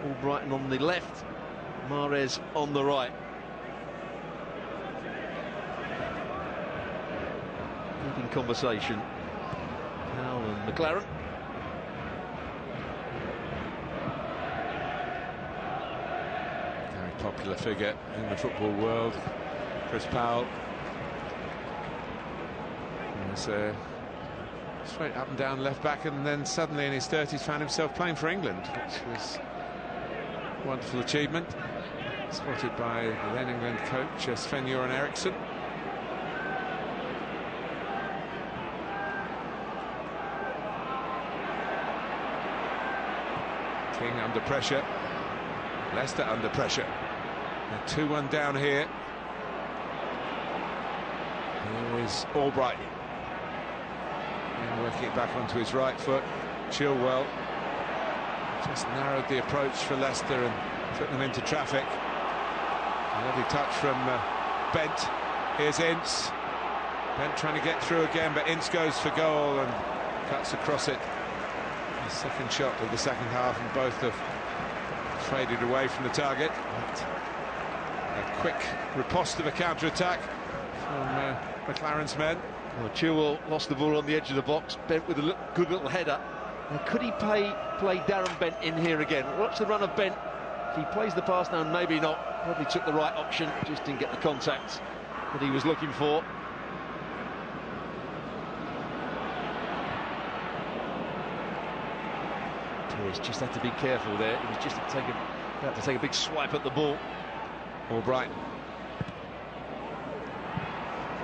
Albrighton on the left, Mahrez on the right. Keeping conversation. Powell and McLaren. Very popular figure in the football world, Chris Powell. He was straight up and down left back, and then suddenly in his 30s found himself playing for England, which was a wonderful achievement. Spotted by the then England coach Sven-Göran Eriksson. King under pressure, Leicester under pressure. 2-1 down here. Here is Albrighton. And working it back onto his right foot. Chilwell just narrowed the approach for Leicester and took them into traffic. A lovely touch from Bent. Here's Ince. Bent trying to get through again, but Ince goes for goal and cuts across it. The second shot of the second half, and both have faded away from the target. But a quick riposte of a counter-attack from McLaren's men. Well, Chilwell lost the ball on the edge of the box. Bent with a good little header. Now, could he play Darren Bent in here again? Watch the run of Bent. If he plays the pass now, maybe not. Probably took the right option, just didn't get the contact that he was looking for. He's just had to be careful there. He was just about to take a big swipe at the ball. Albrighton.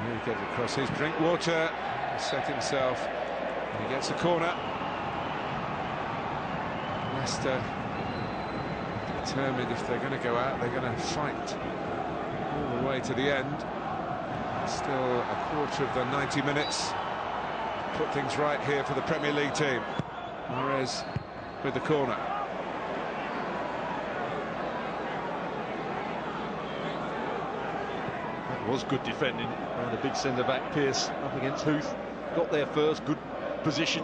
He gets across his Drinkwater. He set himself. And he gets a corner. Leicester determined if they're going to go out, they're going to fight all the way to the end. Still a quarter of the 90 minutes. Put things right here for the Premier League team. Mahrez with the corner. It was good defending around the big centre-back Pearce up against Huth. Got there first, good position.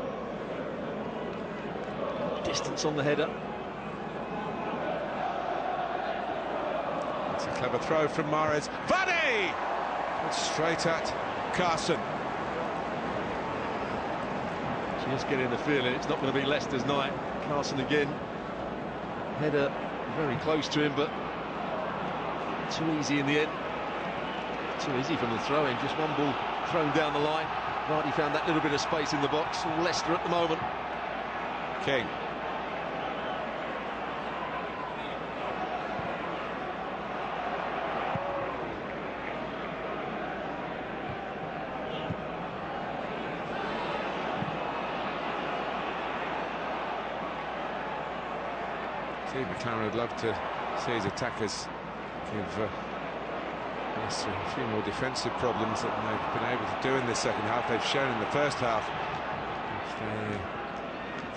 Distance on the header. It's a clever throw from Mahrez. Vardy! Straight at Carson. Just getting the feeling it's not going to be Leicester's night. Carson again. Header very close to him, but too easy in the end. Too easy from the throw-in. Just one ball thrown down the line. Vardy found that little bit of space in the box. All Leicester at the moment. King. Steve McLaren would love to see his attackers give Leicester a few more defensive problems that they've been able to do in this second half. They've shown in the first half if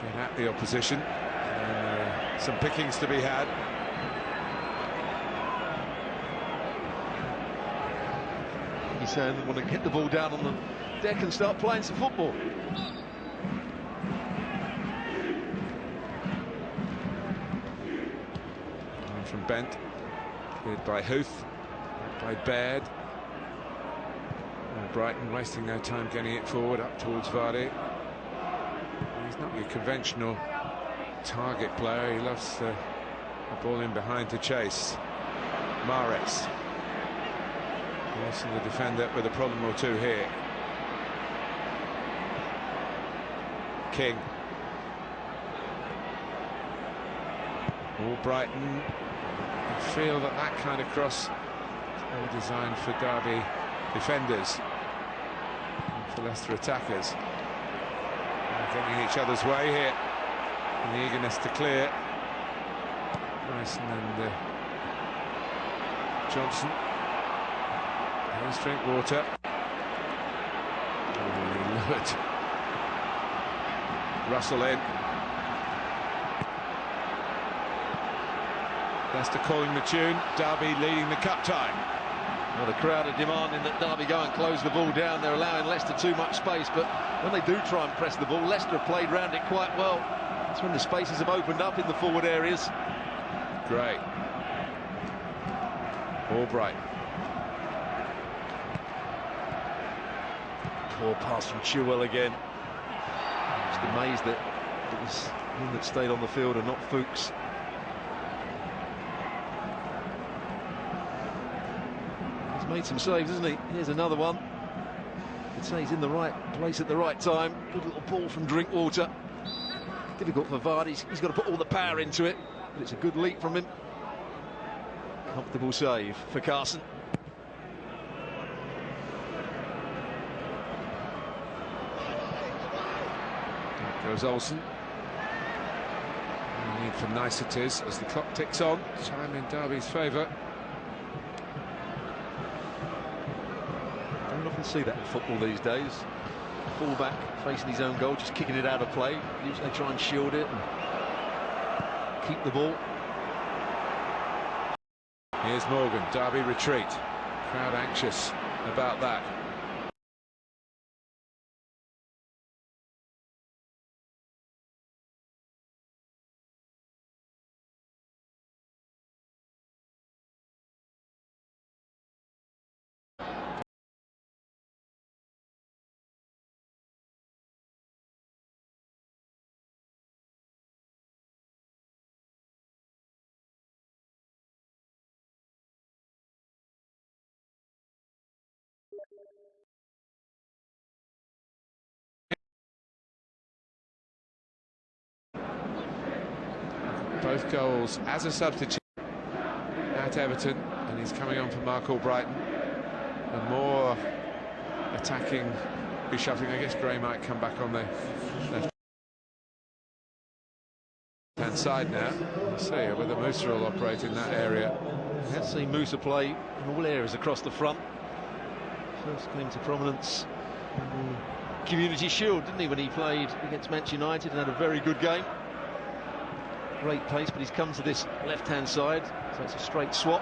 they get at the opposition, and some pickings to be had. He's saying they want to get the ball down on the deck and start playing some football. From Bent, cleared by Huth, by Baird. Brighton wasting no time getting it forward up towards Vardy. He's not your conventional target player. He loves the ball in behind to chase. Mahrez. Also the defender with a problem or two here. King. All Brighton feel that kind of cross is designed for Derby defenders and for Leicester attackers. Getting in each other's way here in the eagerness to clear. Bryson and Johnson. Here's Drinkwater. Lured Russell in. Leicester calling the tune, Derby leading the cup tie. Well, the crowd are demanding that Derby go and close the ball down. They're allowing Leicester too much space, but when they do try and press the ball, Leicester have played round it quite well. That's when the spaces have opened up in the forward areas. Great. Albright. Poor pass from Chilwell again. Just amazed that it was him that stayed on the field and not Fuchs. He's made some saves, hasn't he? Here's another one. I'd say he's in the right place at the right time. Good little ball from Drinkwater. Difficult for Vardy. He's got to put all the power into it, but it's a good leap from him. Comfortable save for Carson. Goes Olsen. No need for niceties as the clock ticks on. Time in Derby's favour. Don't often see that in football these days. Fullback facing his own goal, just kicking it out of play. Usually they try and shield it and keep the ball. Here's Morgan. Derby retreat. Crowd anxious about that. Both goals as a substitute at Everton, and he's coming on for Mark Albrighton. And more attacking, reshuffling. I guess Gray might come back on the left-hand side now. We'll see whether Musa will operate in that area. We have seen Musa play in all areas across the front. First came to prominence in the Community Shield, didn't he, when he played against Manchester United and had a very good game. Great pace, but he's come to this left-hand side, so it's a straight swap.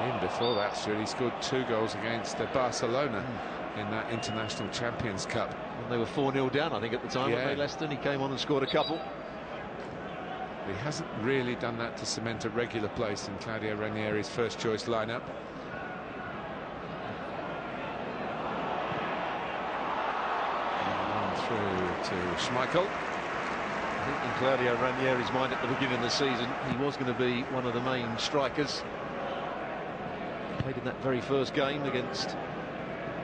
Even before that, Stuart, he scored 2 goals against Barcelona in that International Champions Cup. And they were 4-0 down, I think, at the time, weren't they, Leicester? And he came on and scored a couple. He hasn't really done that to cement a regular place in Claudio Ranieri's first choice lineup. And through to Schmeichel. I think in Claudio Ranieri's mind at the beginning of the season, he was going to be one of the main strikers. Played in that very first game against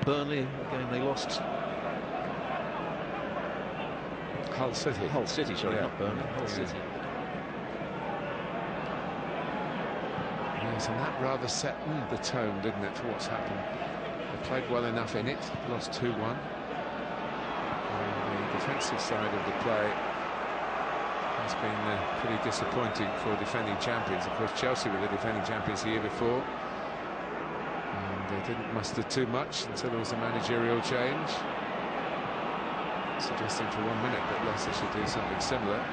Burnley, a game they lost. Hull City. Hull City, sorry, not Burnley. Hull City. Yes, and that rather set the tone, didn't it, for what's happened. They played well enough in it, lost 2-1. The defensive side of the play has been pretty disappointing for defending champions. Of course, Chelsea were the defending champions the year before, and they didn't muster too much until there was a managerial change, suggesting for 1 minute that Leicester should do something similar.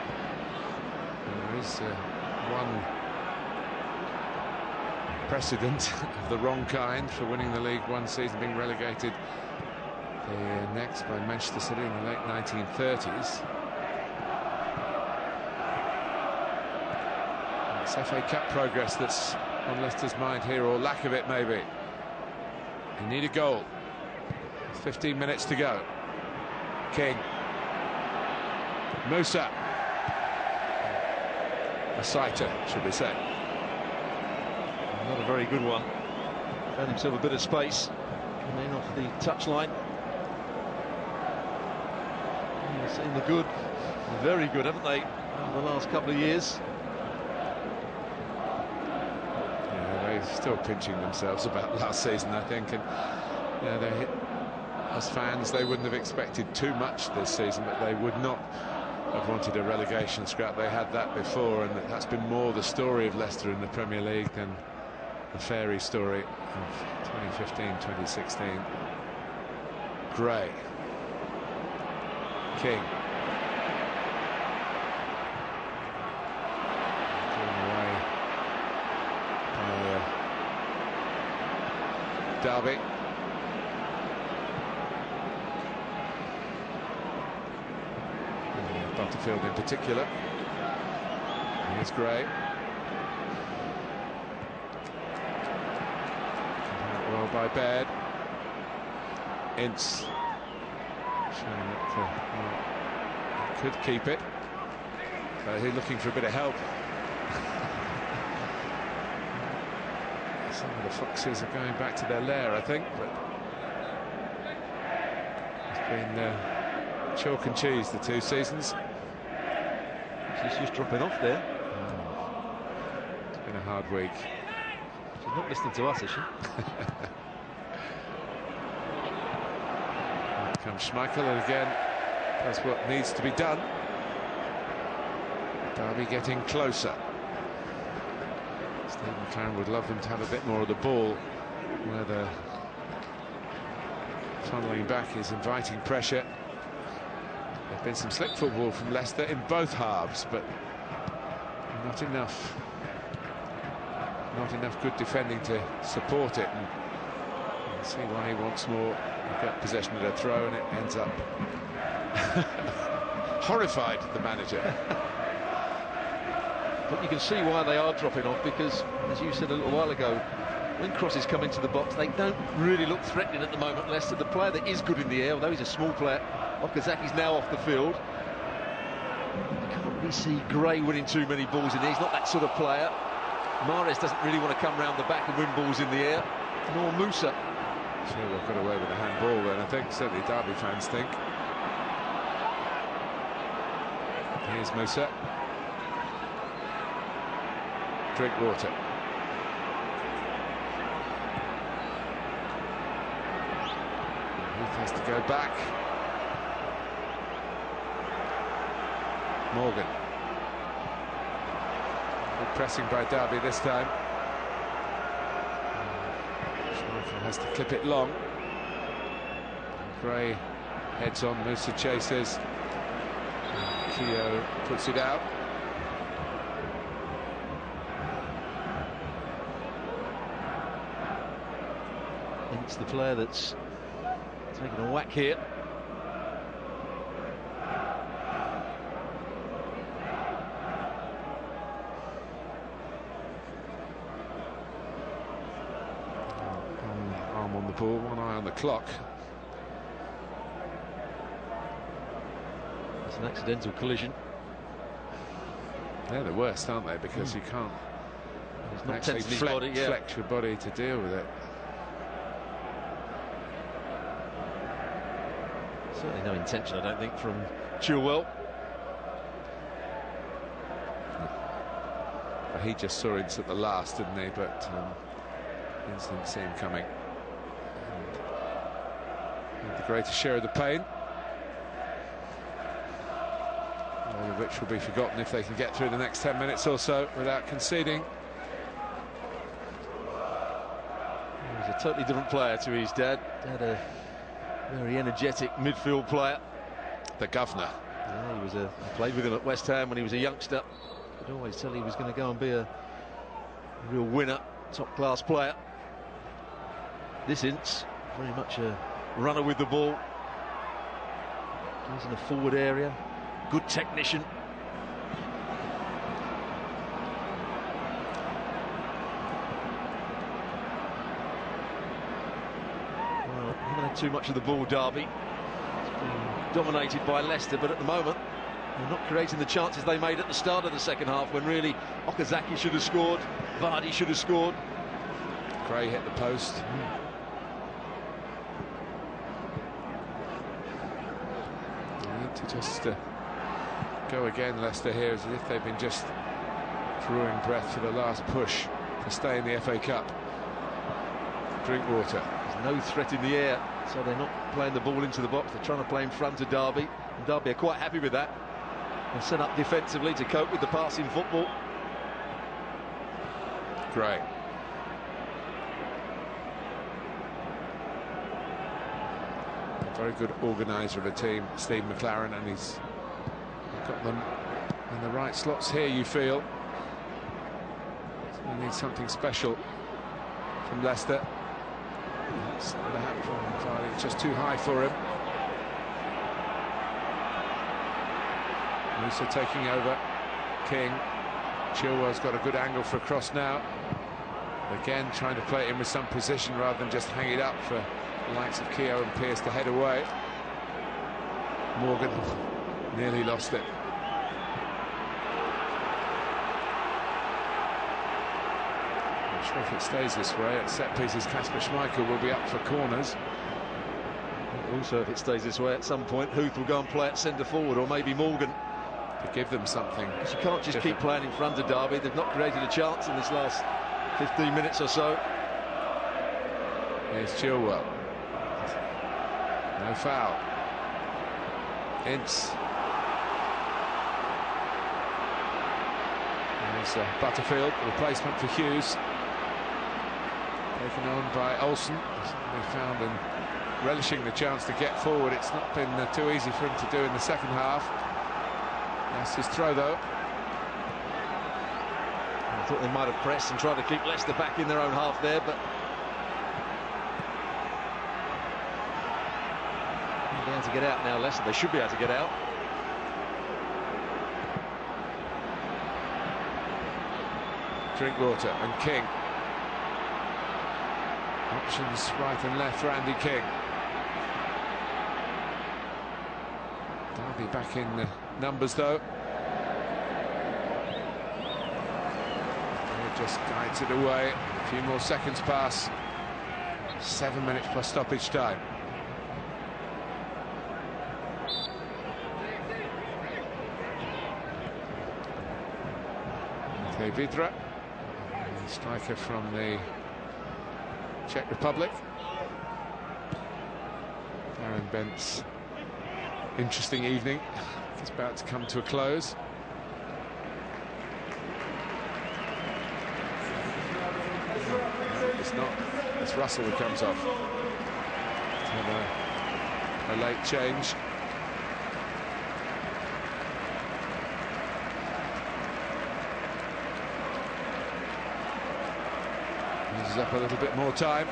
And there is one precedent of the wrong kind for winning the league one season, being relegated the next by Manchester City in the late 1930s. It's FA Cup progress that's on Leicester's mind here, or lack of it maybe. They need a goal. 15 minutes to go. King. Musa. A sighter, should we say. Not a very good one. Found himself a bit of space. Coming in off the touchline. You've seen the good, the very good, haven't they, over the last couple of years? Yeah, they're still pinching themselves about last season, I think. And yeah, as fans, they wouldn't have expected too much this season, but they would not have wanted a relegation scrap. They had that before, and that's been more the story of Leicester in the Premier League than the fairy story of 2015-2016. Gray. King. Drawn away by Derby. Butterfield in particular. Here's Gray. Well by Baird. Ince showing that he could keep it. He's looking for a bit of help. Some of the foxes are going back to their lair, I think, but it's been chalk and cheese the 2 seasons. She's just dropping off there. It's been a hard week. She's not listening to us, is she? Here comes Schmeichel, and again, that's what needs to be done. Derby getting closer. Steve McLaren would love them to have a bit more of the ball, where the funneling back is inviting pressure. There's been some slick football from Leicester in both halves, but not enough. Not enough good defending to support it. And you can see why he wants more. He got possession of a throw, and it ends up horrified, the manager. But you can see why they are dropping off, because, as you said a little while ago, when crosses come into the box, they don't really look threatening at the moment. Leicester, the player that is good in the air, although he's a small player, Okazaki's now off the field. You can't really see Gray winning too many balls in there. He's not that sort of player. Mahrez doesn't really want to come round the back and win balls in the air, nor Musa. Sure, they've got away with a handball then, I think. Certainly Derby fans think. Here's Musa. Drink water. Heath has to go back. Morgan. Good pressing by Derby this time. Schmeichel has to clip it long. Gray heads on, Musa chases. Keogh puts it out. It's the player that's taking a whack here. Arm on the ball, one eye on the clock. It's an accidental collision. They're the worst, aren't they? Because you can't He's not actually tensing his body, yeah. flex your body to deal with it. Certainly no intention, I don't think, from Chilwell. But he just saw it at the last, didn't he? But didn't see him coming. And had the greatest share of the pain. All of which will be forgotten if they can get through the next 10 minutes or so without conceding. He's a totally different player to his dad. Dad, a very energetic midfield player. The governor. Yeah, he played with him at West Ham when he was a youngster. Could always tell he was going to go and be a real winner, top-class player. This Ince, very much a runner with the ball. He's in the forward area. Good technician. Well, he haven't had too much of the ball, Derby. It's been dominated by Leicester, but at the moment they're not creating the chances they made at the start of the second half, when really Okazaki should have scored, Vardy should have scored. Gray hit the post. They need to just go again, Leicester, here, as if they've been just drawing breath for the last push to stay in the FA Cup. Drinkwater. There's no threat in the air, so they're not playing the ball into the box. They're trying to play in front of Derby, and Derby are quite happy with that. They're set up defensively to cope with the passing football. Gray. Very good organiser of a team, Steve McLaren, and he's got them in the right slots here, you feel. So you need something special from Leicester. It's just too high for him. Musa taking over. King. Chilwell's got a good angle for a cross now. Again, trying to play it in with some precision rather than just hang it up for the likes of Keogh and Pearce to head away. Morgan nearly lost it. Not sure if it stays this way. At set pieces, Kasper Schmeichel will be up for corners. Also, if it stays this way, at some point Huth will go and play at centre forward, or maybe Morgan. To give them something. Because you can't just keep playing in front of Derby. They've not created a chance in this last 15 minutes or so. Here's Chilwell. No foul. Ince. There's Butterfield, replacement for Hughes. Taken on by Olsen. They found him relishing the chance to get forward. It's not been too easy for him to do in the second half. That's his throw, though. I thought they might have pressed and tried to keep Leicester back in their own half there, but they're able to get out now, Leicester. They should be able to get out. Drinkwater and King. Options right and left for Andy King. Derby back in the numbers, though. It just guides it away. A few more seconds pass. 7 minutes plus stoppage time. Vidra, striker from the Czech Republic. Darren Bent's interesting evening is about to come to a close. It's not. It's Russell who comes off. Have a late change. Uses up a little bit more time.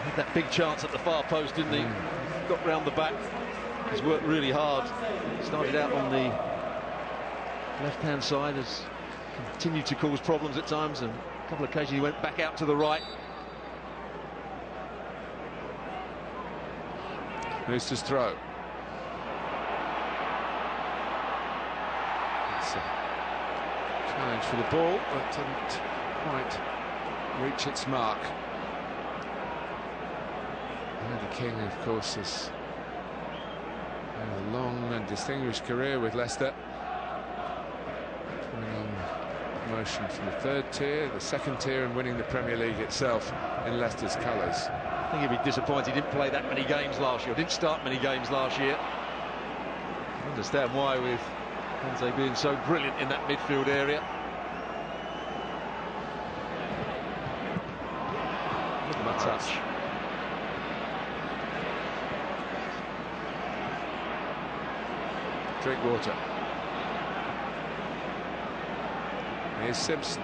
Had that big chance at the far post, didn't he? Got round the back. He's worked really hard. Started out on the left-hand side, has continued to cause problems at times, and a couple of occasions he went back out to the right. Leicester's throw. It's a challenge for the ball, but didn't quite reach its mark. The King, of course, has had a long and distinguished career with Leicester, winning promotion from the 3rd tier, the 2nd tier, and winning the Premier League itself in Leicester's colours. I think he'd be disappointed he didn't play that many games last year, didn't start many games last year. I understand why, with Conte being so brilliant in that midfield area. Look at that touch. Drinkwater. Here's Simpson.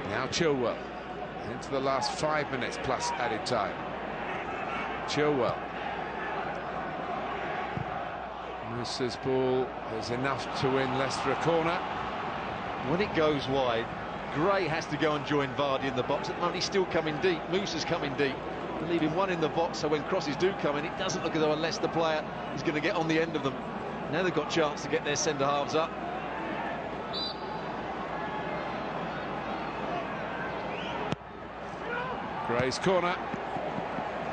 Now Chilwell into the last 5 minutes plus added time. Chilwell. Moose's ball is enough to win Leicester a corner. When it goes wide, Gray has to go and join Vardy in the box. At the moment he's still coming deep. Moose is coming deep. They're leaving one in the box, so when crosses do come in, it doesn't look as though a Leicester player is going to get on the end of them. Now they've got a chance to get their centre-halves up. Gray's corner.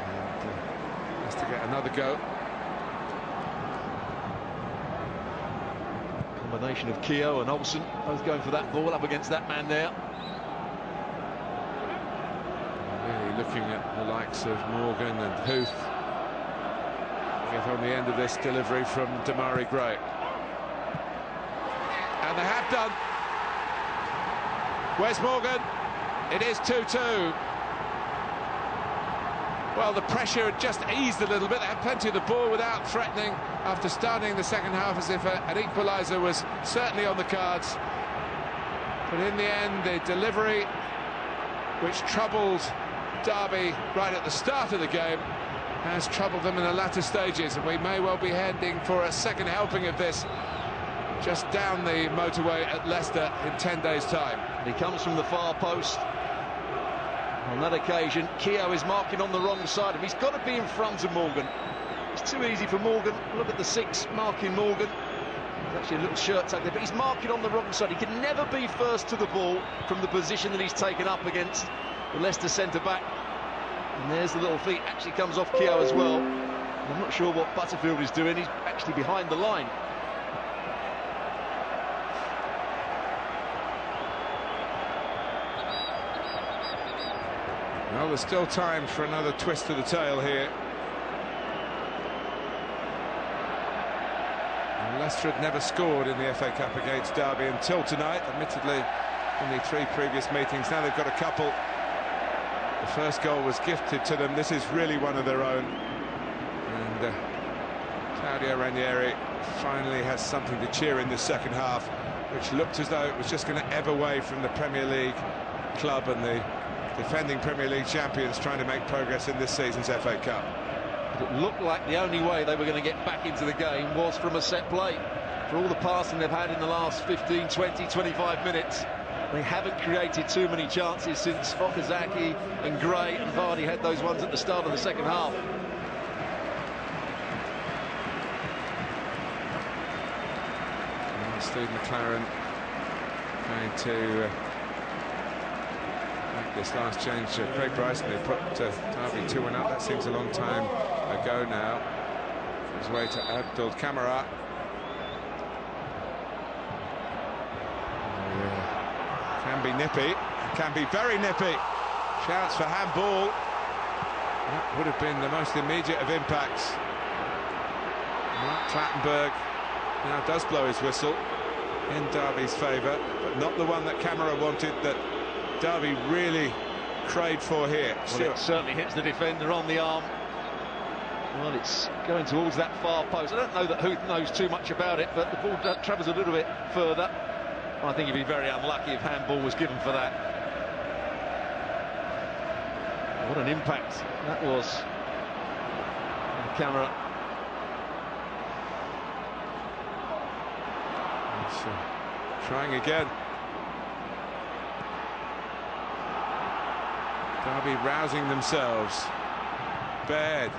And Leicester get another go. Combination of Keogh and Olsen, both going for that ball up against that man there. Really looking at the likes of Morgan and Huth to get on the end of this delivery from Demarai Gray. And they have done. Where's Morgan? It is 2-2. Well, the pressure had just eased a little bit. They had plenty of the ball without threatening after starting the second half as if an equaliser was certainly on the cards. But in the end, the delivery, which troubled Derby right at the start of the game, has troubled them in the latter stages. And we may well be heading for a second helping of this just down the motorway at Leicester in 10 days' time. And he comes from the far post. On that occasion, Keogh is marking on the wrong side of him. He's got to be in front of Morgan. It's too easy for Morgan. Look at the 6 marking Morgan. There's actually a little shirt tuck there, but he's marking on the wrong side. He can never be first to the ball from the position that he's taken up against the Leicester centre-back. And there's the little feet. Actually comes off Keogh as well. And I'm not sure what Butterfield is doing. He's actually behind the line. Well, there's still time for another twist to the tail here. And Leicester had never scored in the FA Cup against Derby until tonight, admittedly in the 3 previous meetings. Now they've got a couple. The first goal was gifted to them. This is really one of their own. And Claudio Ranieri finally has something to cheer in this second half, which looked as though it was just going to ebb away from the Premier League club and the defending Premier League champions trying to make progress in this season's FA Cup. It looked like the only way they were going to get back into the game was from a set play. For all the passing they've had in the last 15, 20, 25 minutes, they haven't created too many chances since Okazaki and Gray and Vardy had those ones at the start of the second half. And Steve McLaren going to this last change. Craig Bryson, they put Derby 2-1 up. That seems a long time ago now. His way to Abdul Kamara. Can be nippy, can be very nippy. Shouts for handball. That would have been the most immediate of impacts. Mark Clattenburg now does blow his whistle in Derby's favour, but not the one that Kamara wanted, that Derby really craved for here. Well, it certainly hits the defender on the arm. Well, it's going towards that far post. I don't know that Huth knows too much about it, but the ball travels a little bit further. I think he'd be very unlucky if handball was given for that. What an impact that was on the camera. Trying again. Derby rousing themselves. Baird.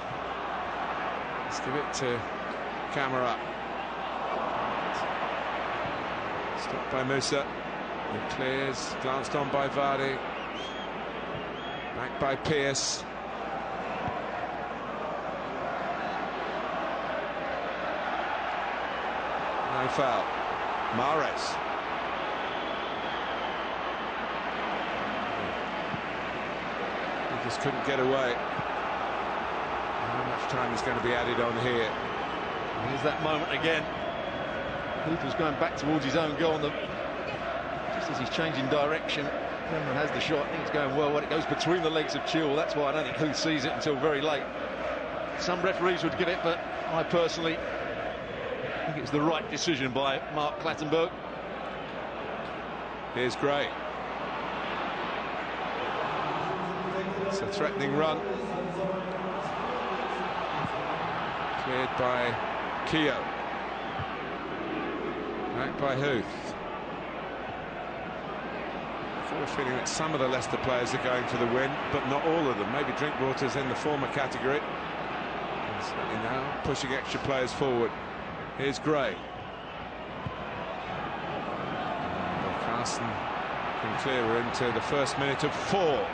Let's give it to Camera. Stopped by Musa. It clears. Glanced on by Vardy. Back by Pearce. No foul. Mahrez. He just couldn't get away. How much time is going to be added on here? Here's that moment again. Hooper's going back towards his own goal, just as he's changing direction. Cameron has the shot. I think it's going well when it goes between the legs of Chilwell. That's why I don't think Huth sees it until very late. Some referees would give it, but I personally think it's the right decision by Mark Clattenburg. Here's Gray. It's a threatening run. Cleared by Keogh. Back by Huth. I have a feeling that some of the Leicester players are going for the win, but not all of them. Maybe Drinkwater's in the former category. And certainly now pushing extra players forward. Here's Gray. Carson can clear her into the first minute of 4.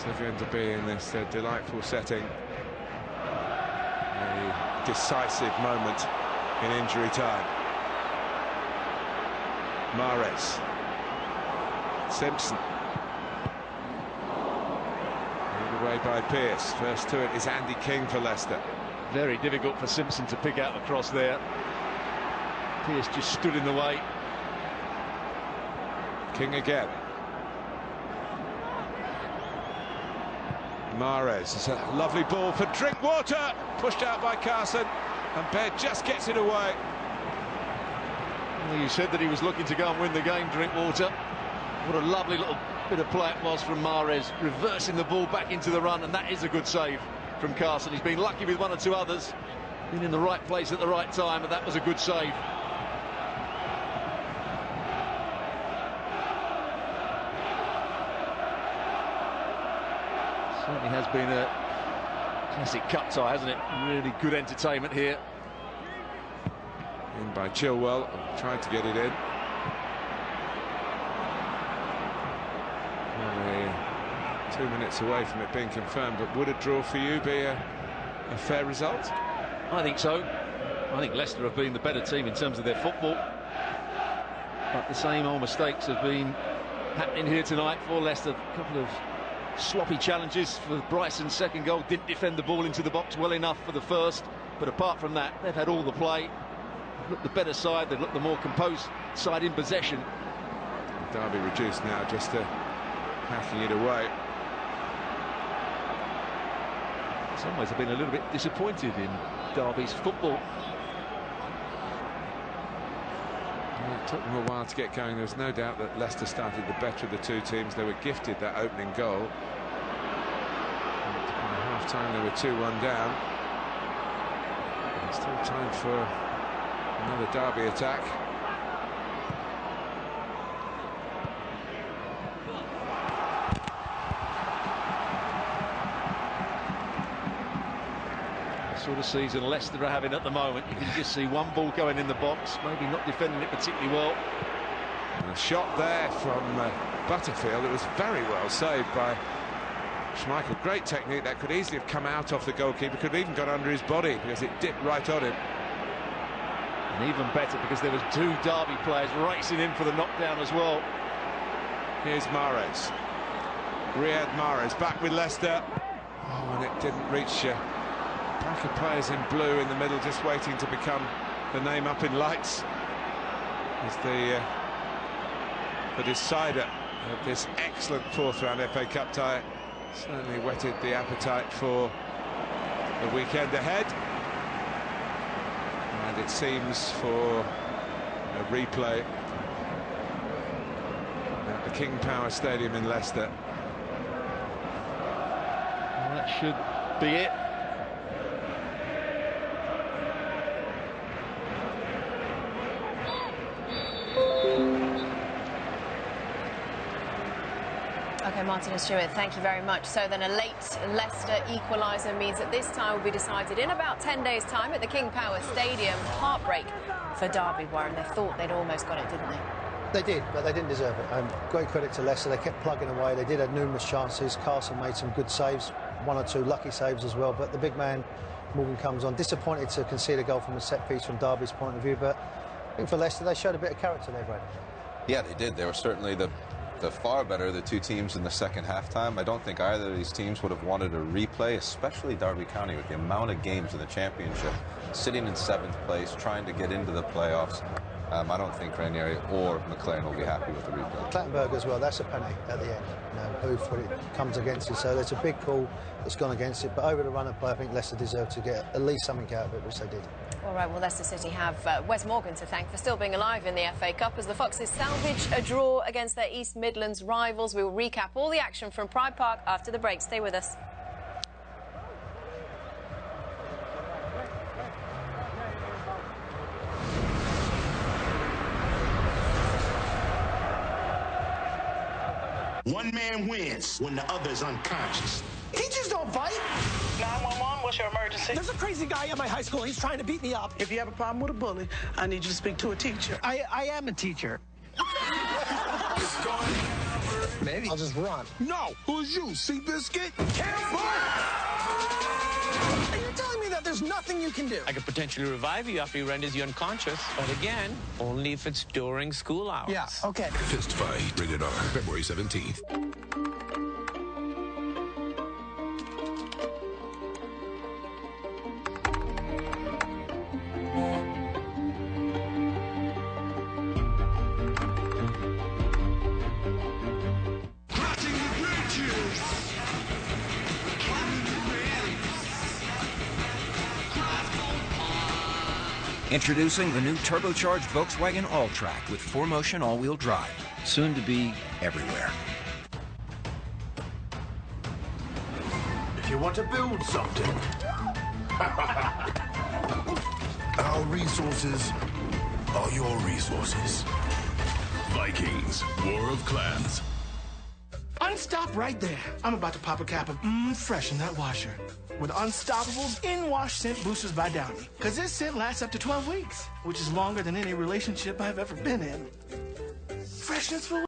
They're going to be in this delightful setting. A decisive moment in injury time. Mahrez. Simpson. Moved away by Pearce. First to it is Andy King for Leicester. Very difficult for Simpson to pick out the cross there. Pearce just stood in the way. King again. Mahrez. It's a lovely ball for Drinkwater. Pushed out by Carson. And Baird just gets it away. Well, you said that he was looking to go and win the game, Drinkwater. What a lovely little bit of play it was from Mahrez, reversing the ball back into the run, and that is a good save from Carson. He's been lucky with one or two others, been in the right place at the right time, and that was a good save. Certainly has been a classic cup tie, hasn't it? Really good entertainment here. In by Chilwell, trying to get it in. Only 2 minutes away from it being confirmed, but would a draw for you be a fair result? I think so. I think Leicester have been the better team in terms of their football, but the same old mistakes have been happening here tonight for Leicester. A couple of sloppy challenges for Bryson's second goal, didn't defend the ball into the box well enough for the first, but apart from that, they've had all the play. They've looked the better side, they've looked the more composed side in possession. Derby reduced now, just hacking it away. In some ways I've been a little bit disappointed in Derby's football. It took them a while to get going. There's no doubt that Leicester started the better of the two teams. They were gifted that opening goal. At half-time they were 2-1 down. There's still time for another Derby attack. Sort of season Leicester are having at the moment. You can just see one ball going in the box, maybe not defending it particularly well. And a shot there from Butterfield. It was very well saved by Schmeichel. Great technique. That could easily have come out off the goalkeeper. Could have even gone under his body because it dipped right on him. And even better because there was two Derby players racing in for the knockdown as well. Here's Mahrez. Riyad Mahrez back with Leicester. Oh, and it didn't reach pack of players in blue in the middle, just waiting to become the name up in lights. Is the decider of this excellent fourth-round FA Cup tie. Certainly whetted the appetite for the weekend ahead. And it seems, for a replay at the King Power Stadium in Leicester. Well, that should be it. Okay, Martin and Stuart, thank you very much. So then a late Leicester equaliser means that this tie will be decided in about 10 days' time at the King Power Stadium. Heartbreak for Derby, Warren. They thought they'd almost got it, didn't they? They did, but they didn't deserve it. Great credit to Leicester. They kept plugging away. They did have numerous chances. Carson made some good saves, one or two lucky saves as well. But the big man, Morgan, comes on. Disappointed to concede a goal from a set piece from Derby's point of view. But I think for Leicester, they showed a bit of character there, Brad. Yeah, they did. They were certainly the far better, the two teams in the second half-time. I don't think either of these teams would have wanted a replay, especially Derby County with the amount of games in the championship, sitting in 7th place, trying to get into the playoffs. I don't think Ranieri or McLaren will be happy with the replay. Clattenburg as well, that's a penalty at the end. Booth, when it comes against it, so there's a big call that's gone against it. But over the run of play, I think Leicester deserved to get at least something out of it, which they did. All right, well, Leicester City have Wes Morgan to thank for still being alive in the FA Cup as the Foxes salvage a draw against their East Midlands rivals. We will recap all the action from Pride Park after the break. Stay with us. One man wins when the other's unconscious. Teachers don't fight. 911, what's your emergency? There's a crazy guy at my high school. He's trying to beat me up. If you have a problem with a bully, I need you to speak to a teacher. I am a teacher. Maybe I'll just run. No, who's you, Seabiscuit? Are you telling me that there's nothing you can do? I could potentially revive you after he renders you unconscious, but again, only if it's during school hours. Yeah, okay. Fist Fight, rated R, February 17th. Introducing the new turbocharged Volkswagen All-Track with 4Motion all-wheel drive, soon to be everywhere. If you want to build something, our resources are your resources. Vikings, War of Clans. Unstop right there. I'm about to pop a cap of fresh in that washer. With Unstoppable's in-wash scent boosters by Downy. Because this scent lasts up to 12 weeks, which is longer than any relationship I've ever been in. Freshness for